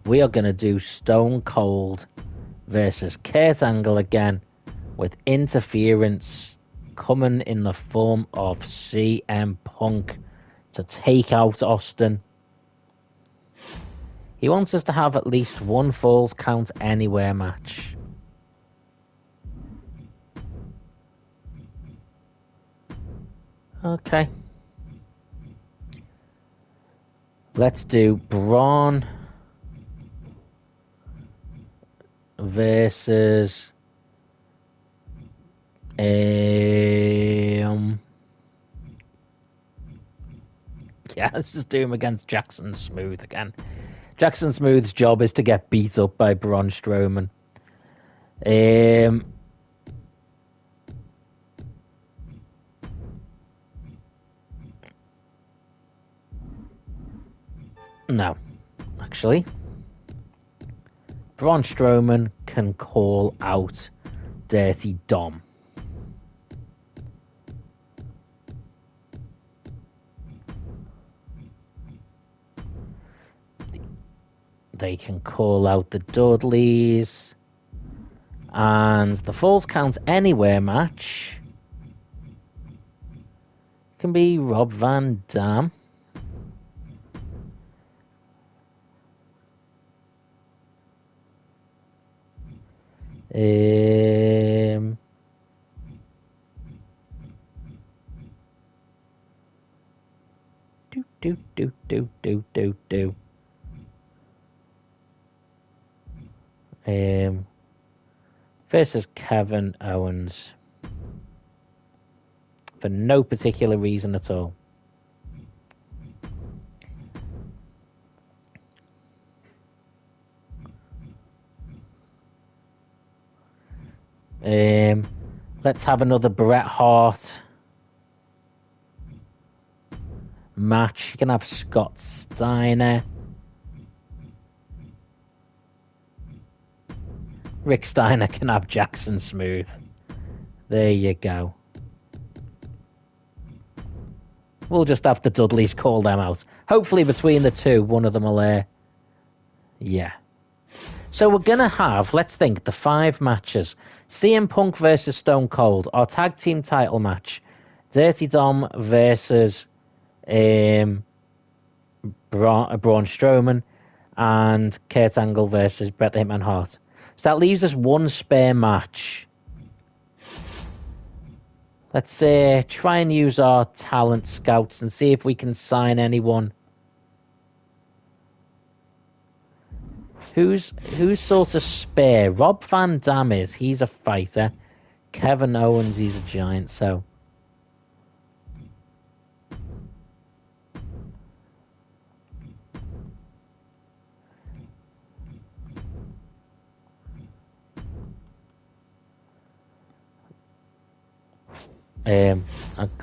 S1: We are going to do Stone Cold versus Kurt Angle again, with interference coming in the form of CM Punk to take out Austin. He wants us to have at least one Falls Count Anywhere match. Okay. Let's do Braun versus yeah, let's just do him against Jackson Smooth again. Jackson Smooth's job is to get beat up by Braun Strowman. No, actually, Braun Strowman can call out Dirty Dom. They can call out the Dudleys. And the Falls Count Anywhere match can be Rob Van Dam. versus Kevin Owens. For no particular reason at all. Let's have another Bret Hart match. You can have Scott Steiner. Rick Steiner can have Jackson Smooth. There you go. We'll just have the Dudleys call them out. Hopefully between the two, one of them will yeah. So we're going to have, let's think, the 5 matches. CM Punk versus Stone Cold. Our tag team title match. Dirty Dom versus Braun Strowman. And Kurt Angle versus Bret the Hitman Hart. So that leaves us one spare match. Let's try and use our talent scouts and see if we can sign anyone. Who's sort of spare? Rob Van Dam is. He's a fighter. Kevin Owens, he's a giant, so...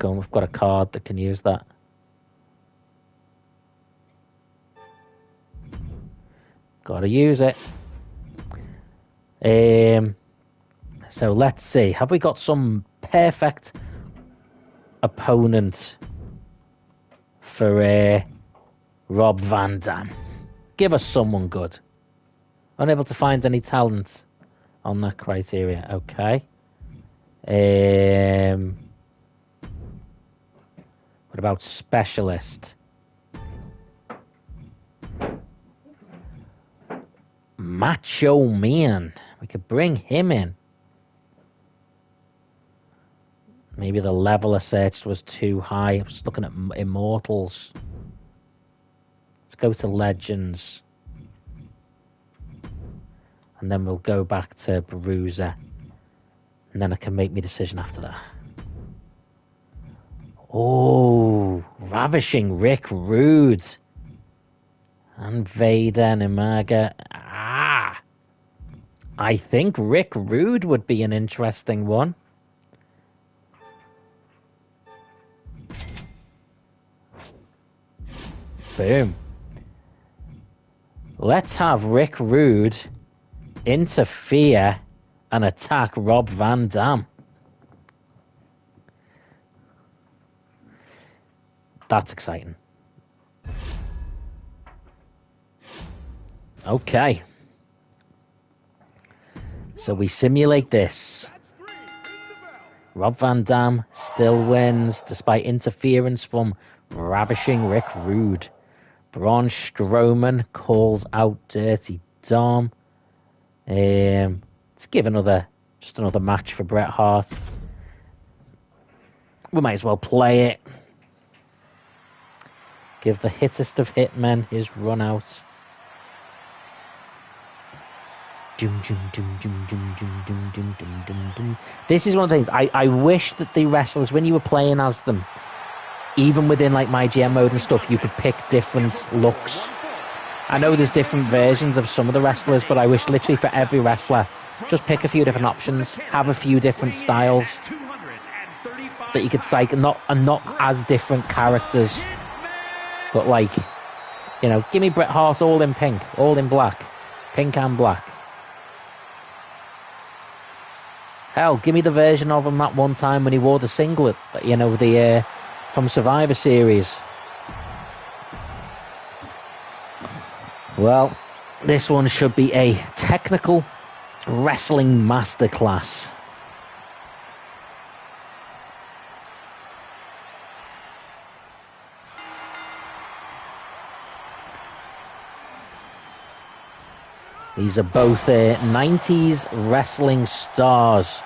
S1: We've got a card that can use that. Gotta use it. So let's see. Have we got some perfect opponent for Rob Van Dam? Give us someone good. Unable to find any talent on that criteria. Okay. What about specialist? Macho Man. We could bring him in. Maybe the level I searched was too high. I was looking at Immortals. Let's go to Legends. And then we'll go back to Bruiser. And then I can make my decision after that. Oh, Ravishing Rick Rude. And Vader and Umaga. I think Rick Rude would be an interesting one. Boom. Let's have Rick Rude interfere and attack Rob Van Dam. That's exciting. Okay. So we simulate this. Rob Van Dam still wins despite interference from Ravishing Rick Rude. Braun Strowman calls out Dirty Dom. Let's give another match for Bret Hart. We might as well play it. Give the hittest of hitmen his run out. This is one of the things I wish that the wrestlers, when you were playing as them, even within like MyGm mode and stuff, you could pick different looks. I know there's different versions of some of the wrestlers, but I wish literally for every wrestler, just pick a few different options, have a few different styles that you could psych, and not as different characters, but like, you know, give me Bret Hart all in pink, all in black, pink and black. Hell, give me the version of him that one time when he wore the singlet, you know, the from Survivor Series. Well, this one should be a technical wrestling masterclass. These are both 90s wrestling stars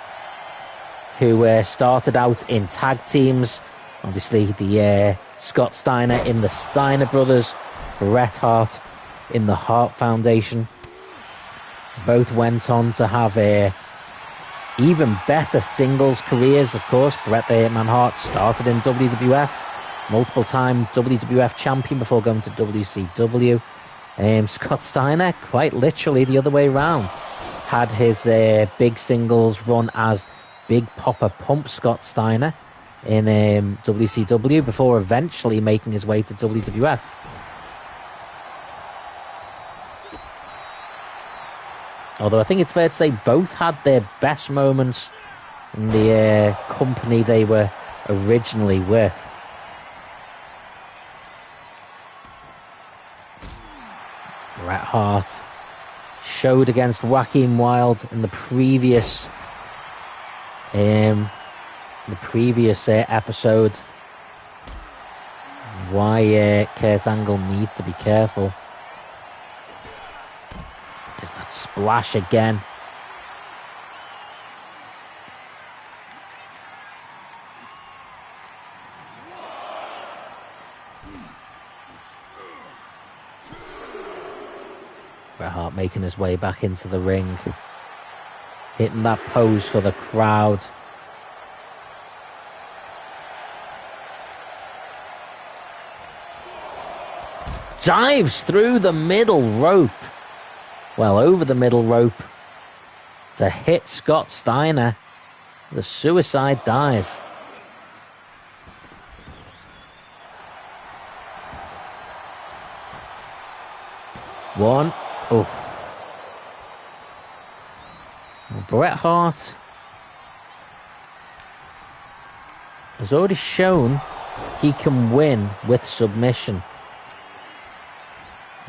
S1: who started out in tag teams. Obviously, the Scott Steiner in the Steiner Brothers, Bret Hart in the Hart Foundation. Both went on to have even better singles careers, of course. Bret the Hitman Hart started in WWF, multiple-time WWF champion before going to WCW. Scott Steiner, quite literally the other way around, had his big singles run as Big Popper Pump Scott Steiner in WCW before eventually making his way to WWF. Although I think it's fair to say both had their best moments in the company they were originally with. Bret Hart showed against Joaquin Wilde in the previous episode why Kurt Angle needs to be careful. There's that splash again. Bret Hart making his way back into the ring. Hitting that pose for the crowd. Dives through the middle rope. Well, over the middle rope to hit Scott Steiner. The suicide dive. One. Oh. Bret Hart has already shown he can win with submission.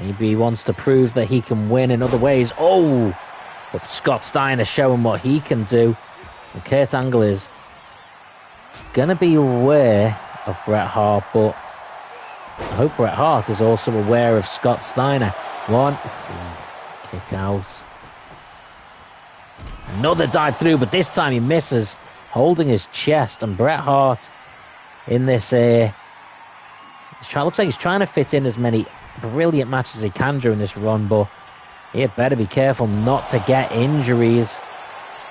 S1: Maybe he wants to prove that he can win in other ways. Oh! But Scott Steiner showing what he can do. And Kurt Angle is going to be aware of Bret Hart, but I hope Bret Hart is also aware of Scott Steiner. One. Kick out. Another dive through, but this time he misses, holding his chest. And Bret Hart in this... looks like he's trying to fit in as many brilliant matches as he can during this run, but he had better be careful not to get injuries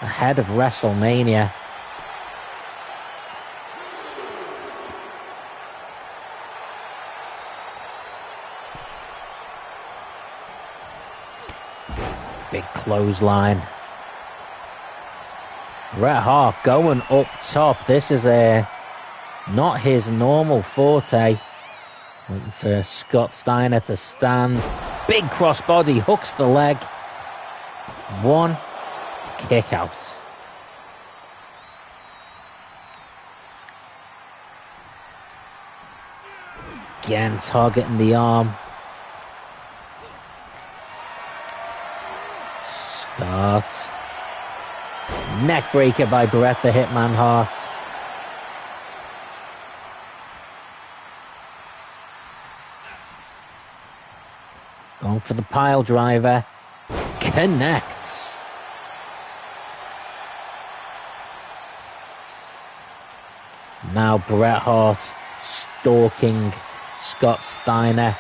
S1: ahead of WrestleMania. Big clothesline. Bret Hart going up top. This is not his normal forte. Waiting for Scott Steiner to stand. Big crossbody, hooks the leg. One. Kick out. Again, targeting the arm. Scott. Neckbreaker by Bret the Hitman Hart. Going for the pile driver. Connects. Now Bret Hart stalking Scott Steiner.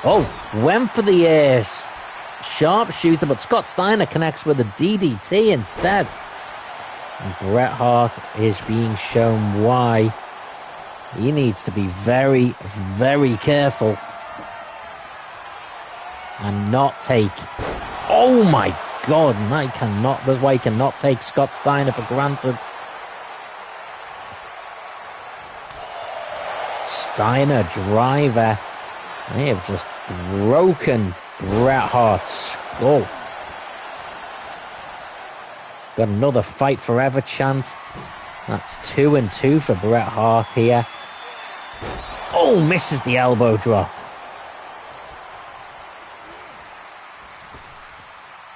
S1: Oh, went for the sharpshooter, but Scott Steiner connects with a DDT instead. And Bret Hart is being shown why he needs to be very, very careful and not take... Oh my God, that's why he cannot take Scott Steiner for granted. Steiner driver. They have just broken Bret Hart's skull. Got another fight forever chant. That's 2-2 for Bret Hart here. Oh, misses the elbow drop.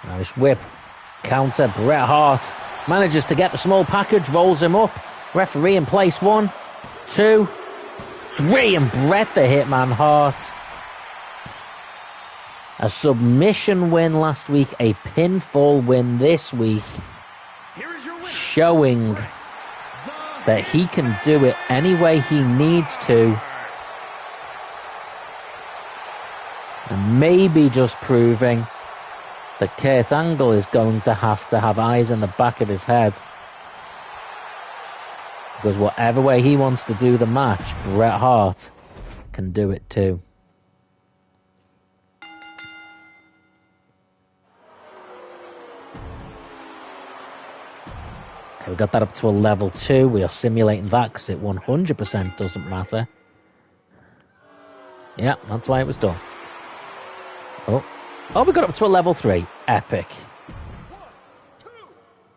S1: Irish whip. Counter. Bret Hart manages to get the small package, rolls him up. Referee in place. 1, 2, 3, and Bret the Hitman Hart. A submission win last week, a pinfall win this week, showing that he can do it any way he needs to, and maybe just proving that Kurt Angle is going to have eyes in the back of his head. Because whatever way he wants to do the match, Bret Hart can do it too. Okay, we got that up to a level 2. We are simulating that because it 100% doesn't matter. Yeah, that's why it was done. Oh, we got up to a level 3. Epic.
S2: 1, 2,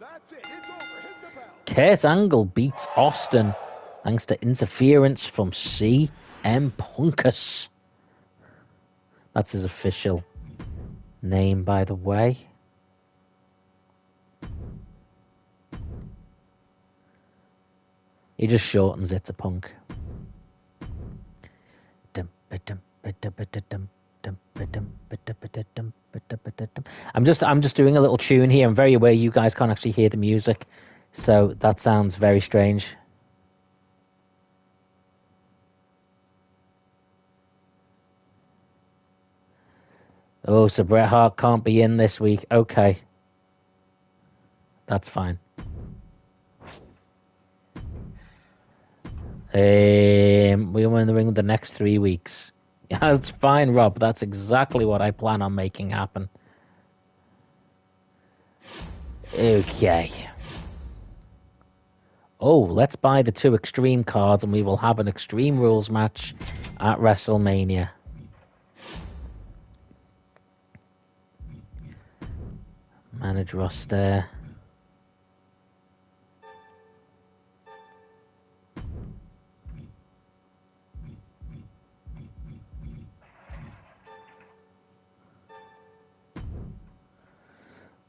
S2: that's it. It's over. Hit the bell.
S1: Kurt Angle beats Austin thanks to interference from CM Punkus. That's his official name, by the way. He just shortens it to Punk. I'm just doing a little tune here. I'm very aware you guys can't actually hear the music, so that sounds very strange. Oh, so Bret Hart can't be in this week. Okay. That's fine. We were in the ring the next 3 weeks. Yeah, that's fine, Rob. That's exactly what I plan on making happen. Okay. Oh, let's buy the 2 Extreme cards and we will have an Extreme Rules match at WrestleMania. Manage roster.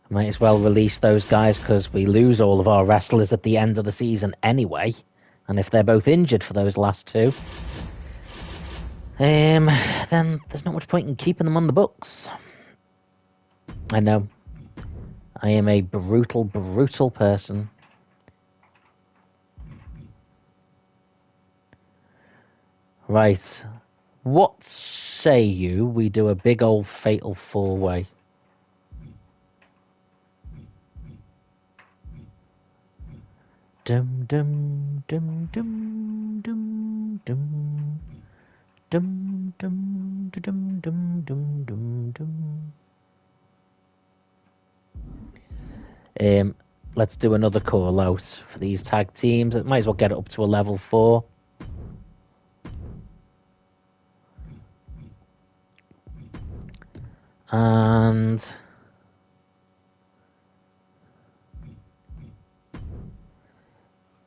S1: Might as well release those guys because we lose all of our wrestlers at the end of the season anyway. And if they're both injured for those last 2, then there's not much point in keeping them on the books. I know. I am a brutal, brutal person. Right. What say you we do a big old fatal 4-way? Dum dum dum dum dum dum dum dum dum dum dum dum dum. Let's do another call out for these tag teams. It might as well get it up to a level 4. And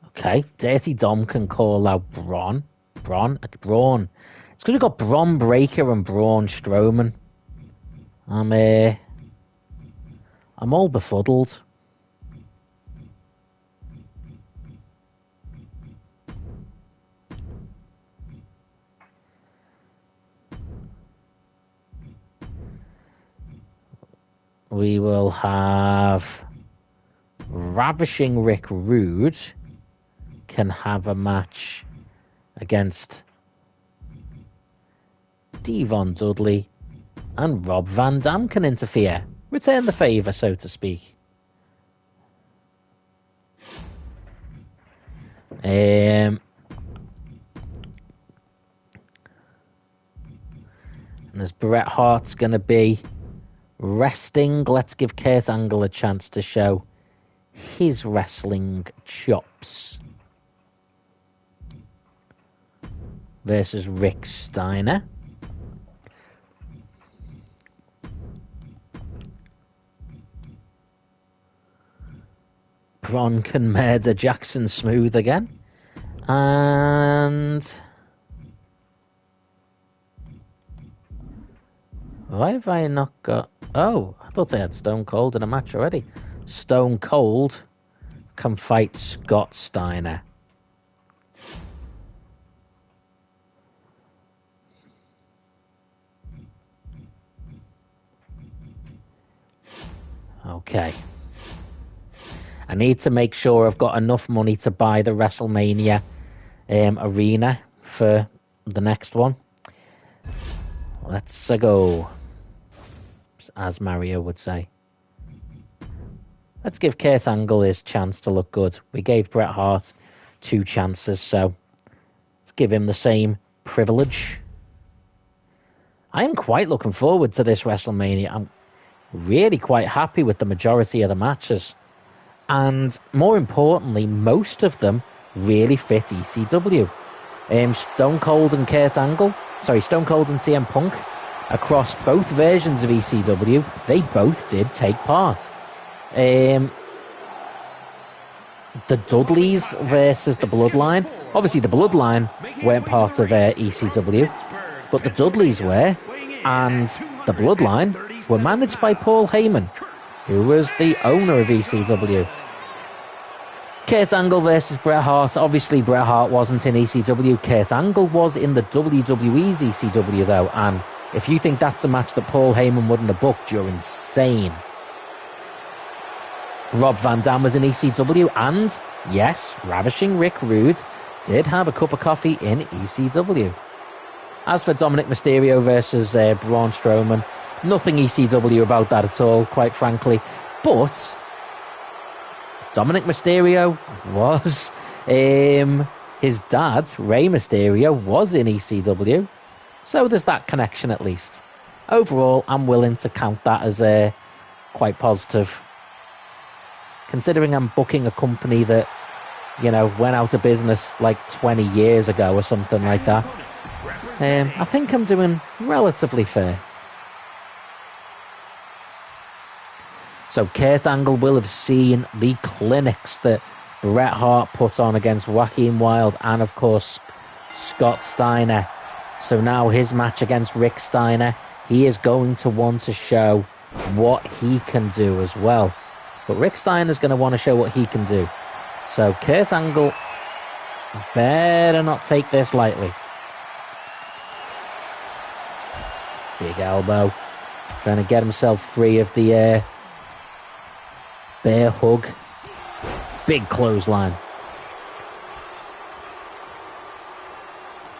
S1: okay, Dirty Dom can call out Braun. It's because we've got Braun Breaker and Braun Strowman. I'm all befuddled. We will have Ravishing Rick Rude can have a match against Devon Dudley, and Rob Van Dam can interfere. Return the favour, so to speak. And as Bret Hart's going to be resting, let's give Kurt Angle a chance to show his wrestling chops. Versus Rick Steiner. Braun can murder Jackson Smooth again. And why have I not got... Oh, I thought I had Stone Cold in a match already. Stone Cold can fight Scott Steiner. Okay. I need to make sure I've got enough money to buy the WrestleMania arena for the next one. Let's go, as Mario would say. let's give Kurt Angle his chance to look good. We gave Bret Hart 2 chances, so let's give him the same privilege. I am quite looking forward to this WrestleMania. I'm really quite happy with the majority of the matches. And more importantly, most of them really fit ECW. Stone Cold and Stone Cold and CM Punk, across both versions of ECW, they both did take part. The Dudleys versus the Bloodline. Obviously, the Bloodline weren't part of ECW, but the Dudleys were, and the Bloodline were managed by Paul Heyman, who was the owner of ECW. Kurt Angle versus Bret Hart. Obviously, Bret Hart wasn't in ECW. Kurt Angle was in the WWE's ECW, though, and if you think that's a match that Paul Heyman wouldn't have booked, you're insane. Rob Van Dam was in ECW, and, yes, Ravishing Rick Rude did have a cup of coffee in ECW. As for Dominic Mysterio versus Braun Strowman, nothing ECW about that at all, quite frankly. But Dominic Mysterio was... his dad, Rey Mysterio, was in ECW. So there's that connection at least. Overall, I'm willing to count that as quite positive. Considering I'm booking a company that, went out of business like 20 years ago or something like that. I think I'm doing relatively fair. So Kurt Angle will have seen the clinics that Bret Hart put on against Joaquin Wilde and, of course, Scott Steiner. So now his match against Rick Steiner, he is going to want to show what he can do as well. But Rick Steiner's going to want to show what he can do. So Kurt Angle better not take this lightly. Big elbow. Trying to get himself free of the bear hug. Big clothesline.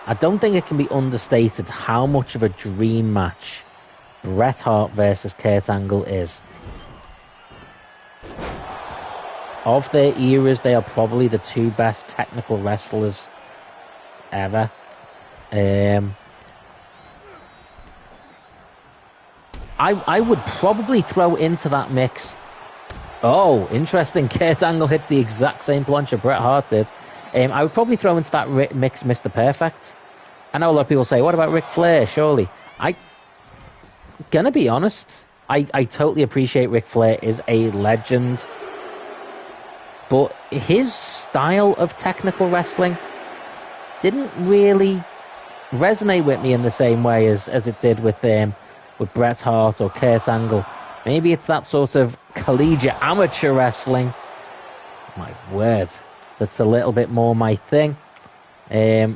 S1: I don't think it can be understated how much of a dream match Bret Hart versus Kurt Angle is. Of their eras, they are probably the 2 best technical wrestlers ever. I would probably throw into that mix. Oh, interesting. Kurt Angle hits the exact same plancha Bret Hart did. I would probably throw into that mix Mr. Perfect. I know a lot of people say, what about Ric Flair? Surely. Gonna be honest, I totally appreciate Ric Flair is a legend. But his style of technical wrestling didn't really resonate with me in the same way as it did with Bret Hart or Kurt Angle. Maybe it's that sort of collegiate amateur wrestling. My word, that's a little bit more my thing. Big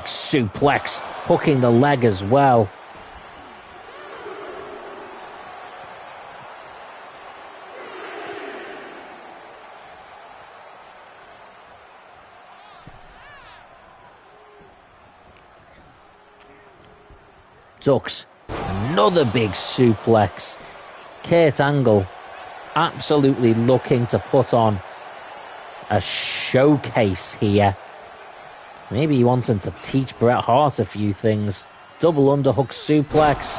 S1: suplex, hooking the leg as well. Ducks. Another big suplex. Kurt Angle absolutely looking to put on a showcase here. Maybe he wants him to teach Bret Hart a few things. Double underhook suplex.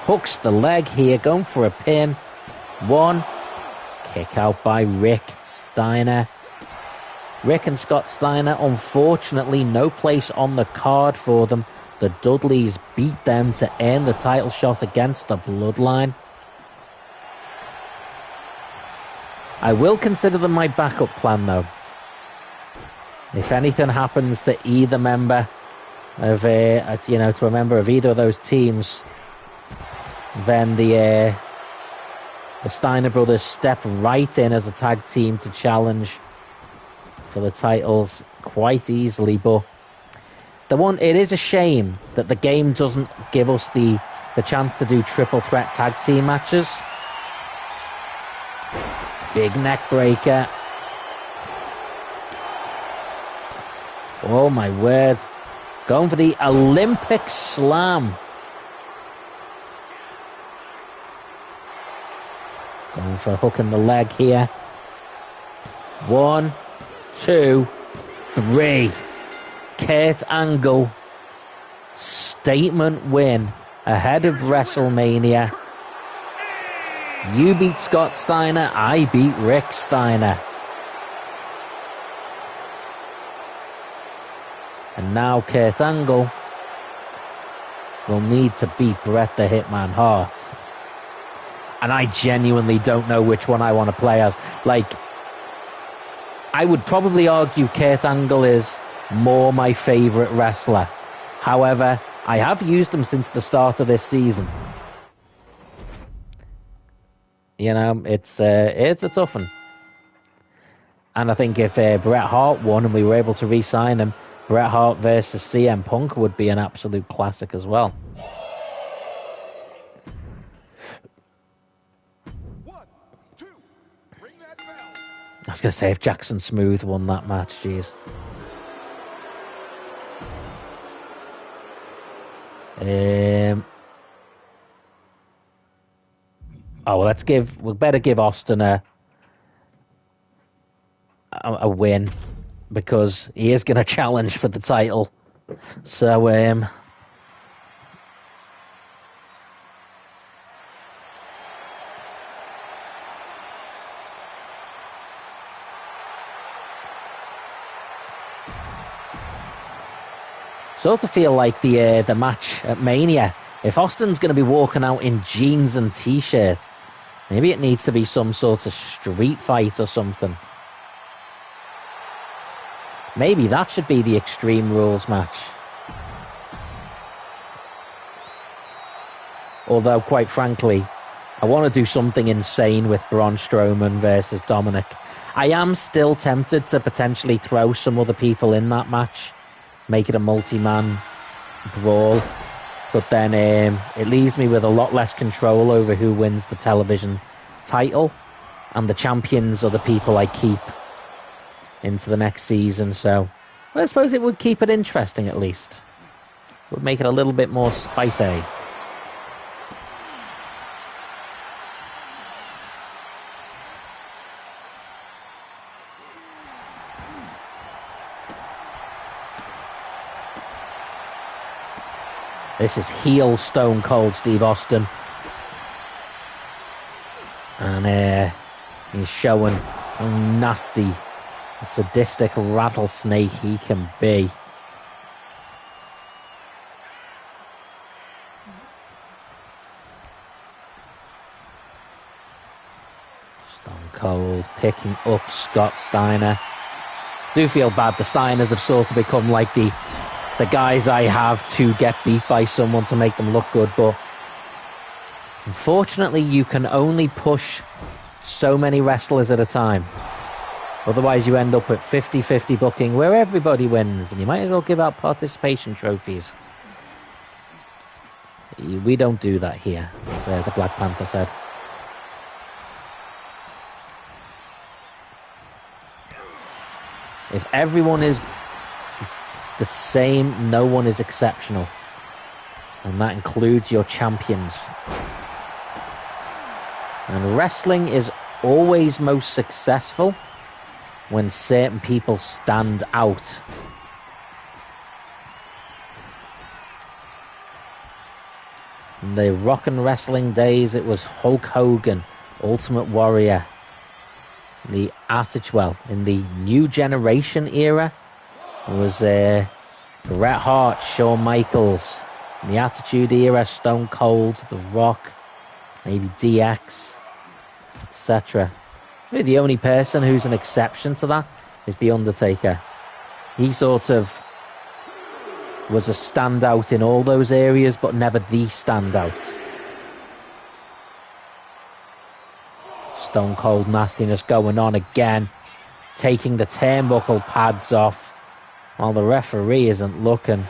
S1: Hooks the leg here, going for a pin. 1. Kick out by Rick Steiner. Rick and Scott Steiner, unfortunately, no place on the card for them. The Dudleys beat them to earn the title shot against the Bloodline. I will consider them my backup plan, though. If anything happens to either member of, to a member of either of those teams, then the Steiner brothers step right in as a tag team to challenge for the titles quite easily. But it is a shame that the game doesn't give us the chance to do triple threat tag team matches. Big neck breaker. Oh my word. Going for the Olympic slam. Going for a hook in the leg here. 1, 2, 3. Kurt Angle. Statement win ahead of WrestleMania. You beat Scott Steiner, I beat Rick Steiner. And now Kurt Angle will need to beat Bret the Hitman Hart. And I genuinely don't know which one I want to play as. Like, I would probably argue Kurt Angle is more my favourite wrestler. However, I have used him since the start of this season. You know, it's a tough one. And I think if Bret Hart won and we were able to re-sign him, Bret Hart versus CM Punk would be an absolute classic as well.
S2: 1, 2, ring that bell.
S1: I was going to say, if Jackson Smooth won that match, jeez. Oh, well, we better give Austin a win, because he is going to challenge for the title. So, sort of feel like the match at Mania, if Austin's going to be walking out in jeans and t-shirt, maybe it needs to be some sort of street fight or something. Maybe that should be the Extreme Rules match. Although, quite frankly, I want to do something insane with Braun Strowman versus Dominic. I am still tempted to potentially throw some other people in that match, make it a multi-man brawl, but then it leaves me with a lot less control over who wins the television title, and the champions are the people I keep into the next season. So well, I suppose it would keep it interesting, at least. It would make it a little bit more spicy. This is heel Stone Cold Steve Austin. And he's showing how nasty, sadistic rattlesnake he can be. Stone Cold picking up Scott Steiner. Do feel bad. The Steiners have sort of become like the guys I have to get beat by someone to make them look good, but unfortunately you can only push so many wrestlers at a time. Otherwise you end up with 50-50 booking where everybody wins, and you might as well give out participation trophies. We don't do that here, as the Black Panther said. If everyone is the same, no one is exceptional, and that includes your champions. And wrestling is always most successful when certain people stand out. In the rock and wrestling days, it was Hulk Hogan, Ultimate Warrior. The Attitude, well, in the New Generation era, it was Bret Hart, Shawn Michaels. In the Attitude Era, Stone Cold, The Rock, maybe DX, etc. Maybe the only person who's an exception to that is The Undertaker. He sort of was a standout in all those areas, but never the standout. Stone Cold nastiness going on again, taking the turnbuckle pads off while the referee isn't looking.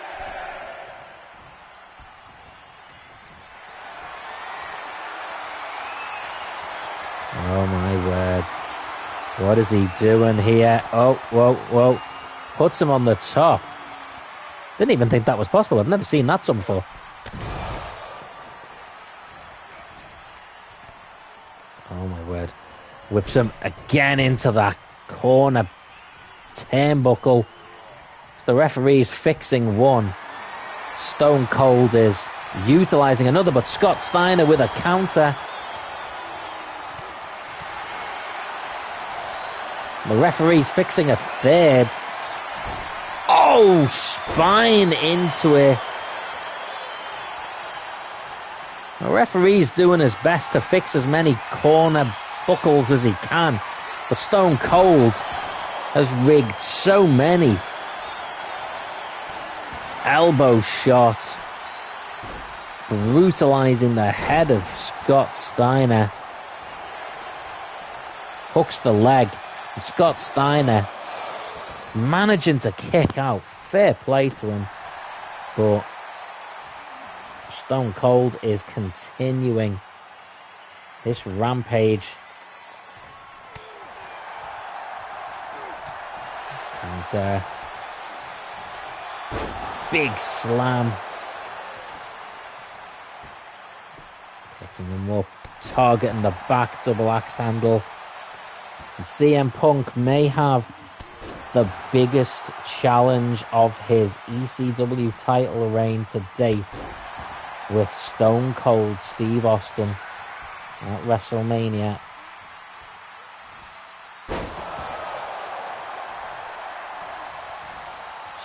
S1: Oh my word. What is he doing here? Oh, whoa, whoa. Puts him on the top. Didn't even think that was possible. I've never seen that done before. Oh my word. Whips him again into that corner turnbuckle. So the referee's fixing one. Stone Cold is utilizing another, but Scott Steiner with a counter. The referee's fixing a third. Oh, spine into it. The referee's doing his best to fix as many corner buckles as he can, but Stone Cold has rigged so many. Elbow shot, brutalizing the head of Scott Steiner. Hooks the leg, and Scott Steiner managing to kick out. Fair play to him, but Stone Cold is continuing this rampage. Counter. Big slam. Picking him up. Targeting the back double axe handle. And CM Punk may have the biggest challenge of his ECW title reign to date with Stone Cold Steve Austin at WrestleMania.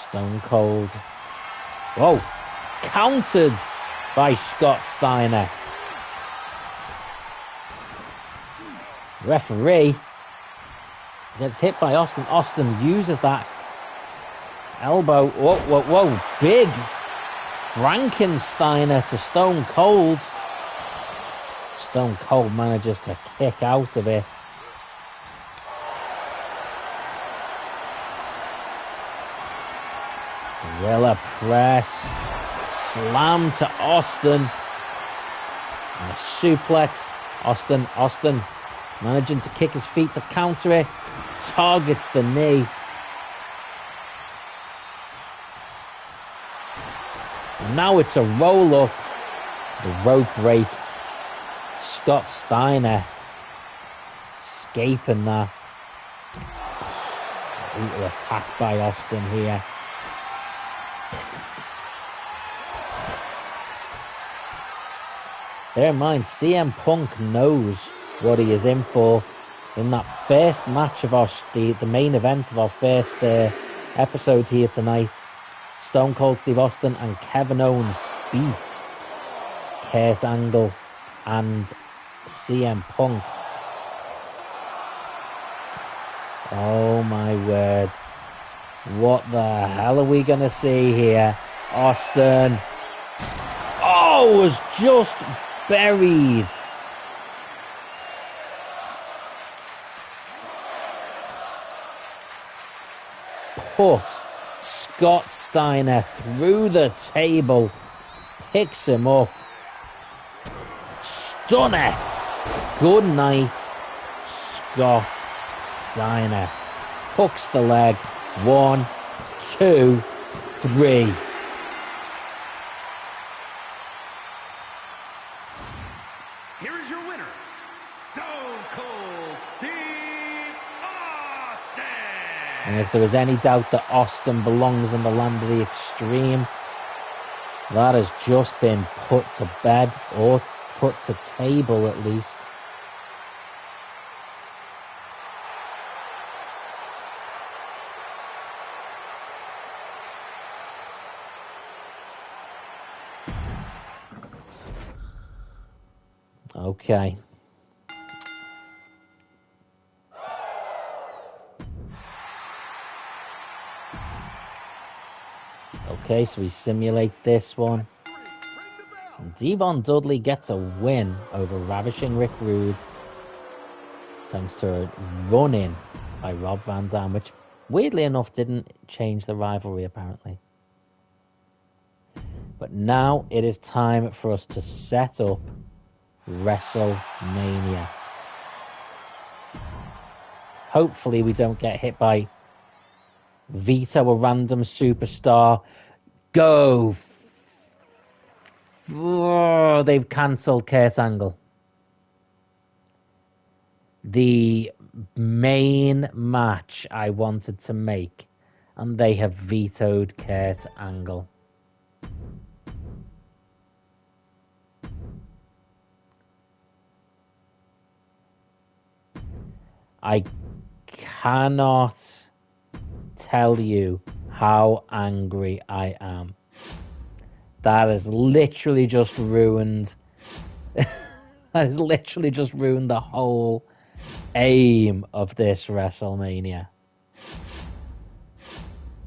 S1: Stone Cold. Whoa! Countered by Scott Steiner. Referee gets hit by Austin. Austin uses that elbow. Whoa, whoa, whoa. Big Frankensteiner to Stone Cold. Stone Cold manages to kick out of it. Gorilla press. Slam to Austin. And a suplex. Austin managing to kick his feet to counter it. Targets the knee. And now it's a roll-up. The rope break. Scott Steiner escaping that. Brutal attack by Austin here. Bear in mind, CM Punk knows what he is in for. In that first match of the main event of our first episode here tonight, Stone Cold Steve Austin and Kevin Owens beat Kurt Angle and CM Punk. Oh my word. What the hell are we going to see here? Austin. Oh, was just buried. Put Scott Steiner through the table. Picks him up. Stunner. Good night, Scott Steiner. Hooks the leg. 1, 2, 3.
S2: Here is your winner, Stone Cold Steve Austin.
S1: And if there was any doubt that Austin belongs in the land of the extreme, that has just been put to bed, or put to table at least. Okay. Okay, so we simulate this one. And Devon Dudley gets a win over Ravishing Rick Rude, thanks to a run-in by Rob Van Dam, which weirdly enough didn't change the rivalry apparently. But now it is time for us to set up WrestleMania. Hopefully we don't get hit by Veto, a random superstar. Go. Oh, they've cancelled Kurt Angle. the main match I wanted to make, and they have vetoed Kurt Angle. I cannot tell you how angry I am. That has literally just ruined. That has literally just ruined the whole aim of this WrestleMania.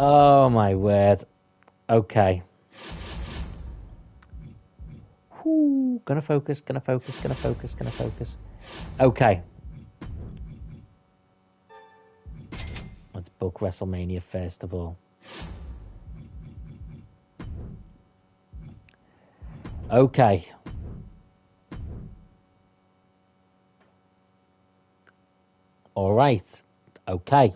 S1: Oh my word. Okay. Whew. Gonna focus. Okay. Let's book WrestleMania first of all. Okay. All right. Okay.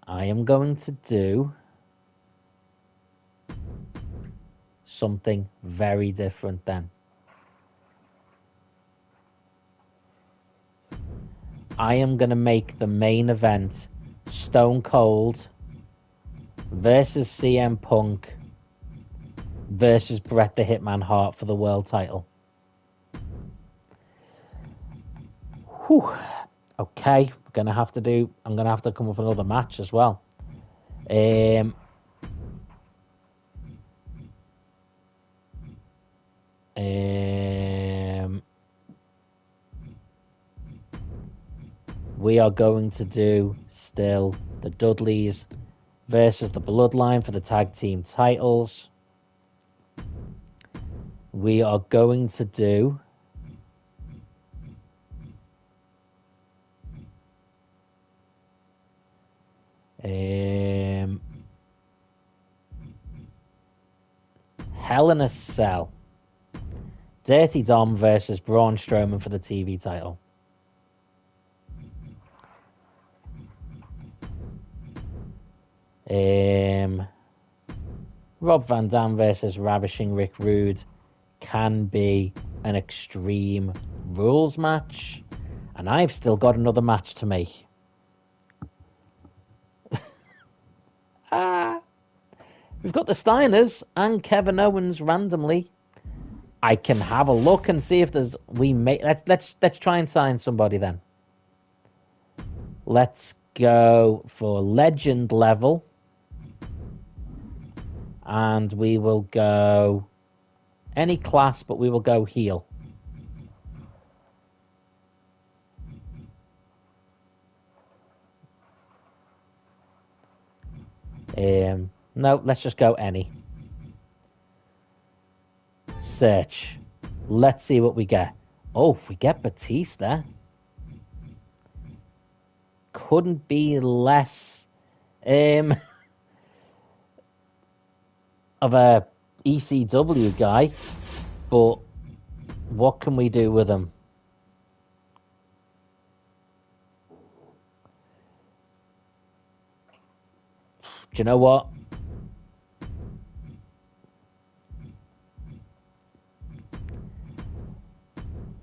S1: I am going to do something very different then. I am going to make the main event Stone Cold versus CM Punk versus Bret the Hitman Hart for the world title. Whew. Okay, I'm gonna have to come up with another match as well. We are going to do still the Dudleys versus the Bloodline for the tag team titles. We are going to do Hell in a Cell. Dirty Dom versus Braun Strowman for the TV title. Rob Van Dam versus Ravishing Rick Rude can be an Extreme Rules match. And I've still got another match to make. We've got the Steiners and Kevin Owens randomly. I can have a look and see if there's let's try and sign somebody then. Let's go for legend level. And we will go any class, but we will go heel. No, let's just go any. Search. Let's see what we get. Oh, if we get Batista. Couldn't be less of a ECW guy, but what can we do with him? Do you know what?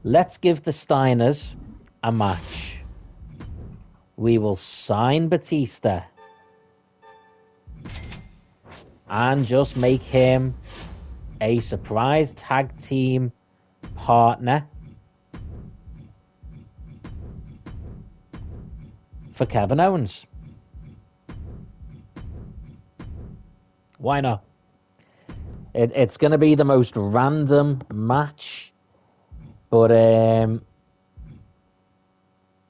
S1: Let's give the Steiners a match. We will sign Batista and just make him a surprise tag team partner for Kevin Owens. Why not? It's going to be the most random match, but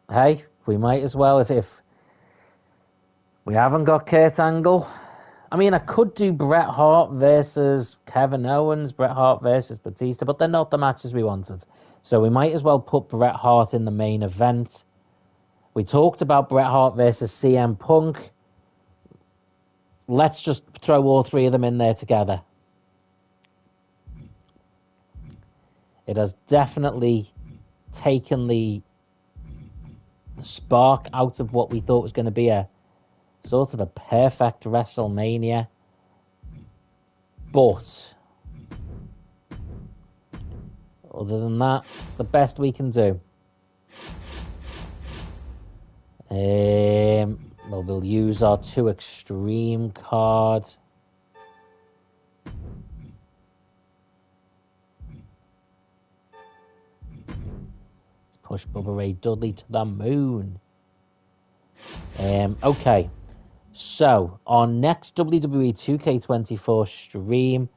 S1: hey, we might as well if we haven't got Kurt Angle. I mean, I could do Bret Hart versus Kevin Owens, Bret Hart versus Batista, but they're not the matches we wanted. So we might as well put Bret Hart in the main event. We talked about Bret Hart versus CM Punk. Let's just throw all three of them in there together. It has definitely taken the spark out of what we thought was going to be a sort of a perfect WrestleMania. But other than that, it's the best we can do. Well, we'll use our 2 extreme card. Let's push Bubba Ray Dudley to the moon. Okay, so our next WWE 2K24 stream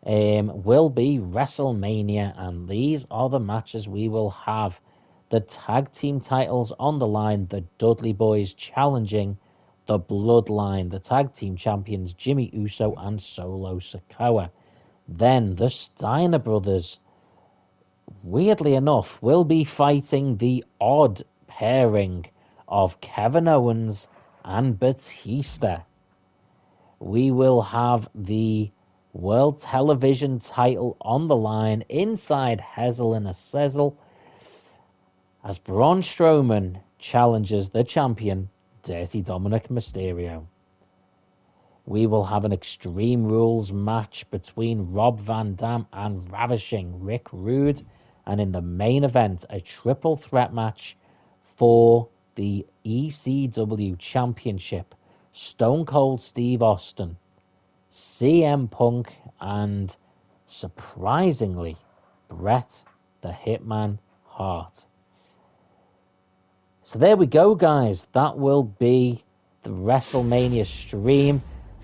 S1: will be WrestleMania, and these are the matches we will have. The tag team titles on the line, the Dudley Boys challenging the Bloodline, the tag team champions Jimmy Uso and Solo Sikoa. Then the Steiner brothers, weirdly enough, will be fighting the odd pairing of Kevin Owens and Batista. We will have the World Television title on the line inside Hell in a Cell as Braun Strowman challenges the champion, Dirty Dominic Mysterio. We will have an Extreme Rules match between Rob Van Dam and Ravishing Rick Rude, and in the main event, a triple threat match for the ECW Championship. Stone Cold Steve Austin, CM Punk, and surprisingly, Bret the Hitman Hart. So there we go, guys. That will be the WrestleMania stream.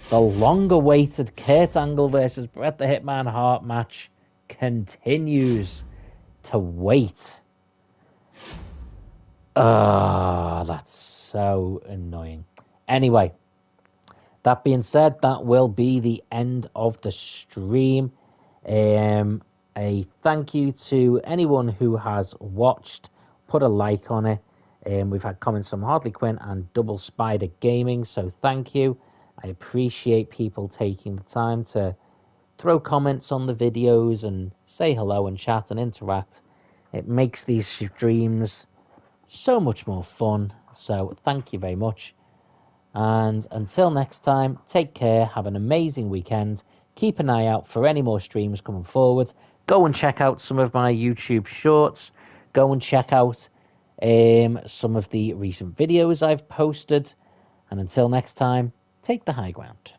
S1: The long-awaited Kurt Angle versus Bret the Hitman Hart match continues to wait. That's so annoying. Anyway, that being said, that will be the end of the stream. A thank you to anyone who has watched. Put a like on it. We've had comments from Hardly Quinn and Double Spider Gaming, so thank you. I appreciate people taking the time to throw comments on the videos and say hello and chat and interact. It makes these streams so much more fun, so thank you very much. And until next time, take care, have an amazing weekend, keep an eye out for any more streams coming forward. Go and check out some of my YouTube shorts, go and check out some of the recent videos I've posted, and until next time, take the high ground.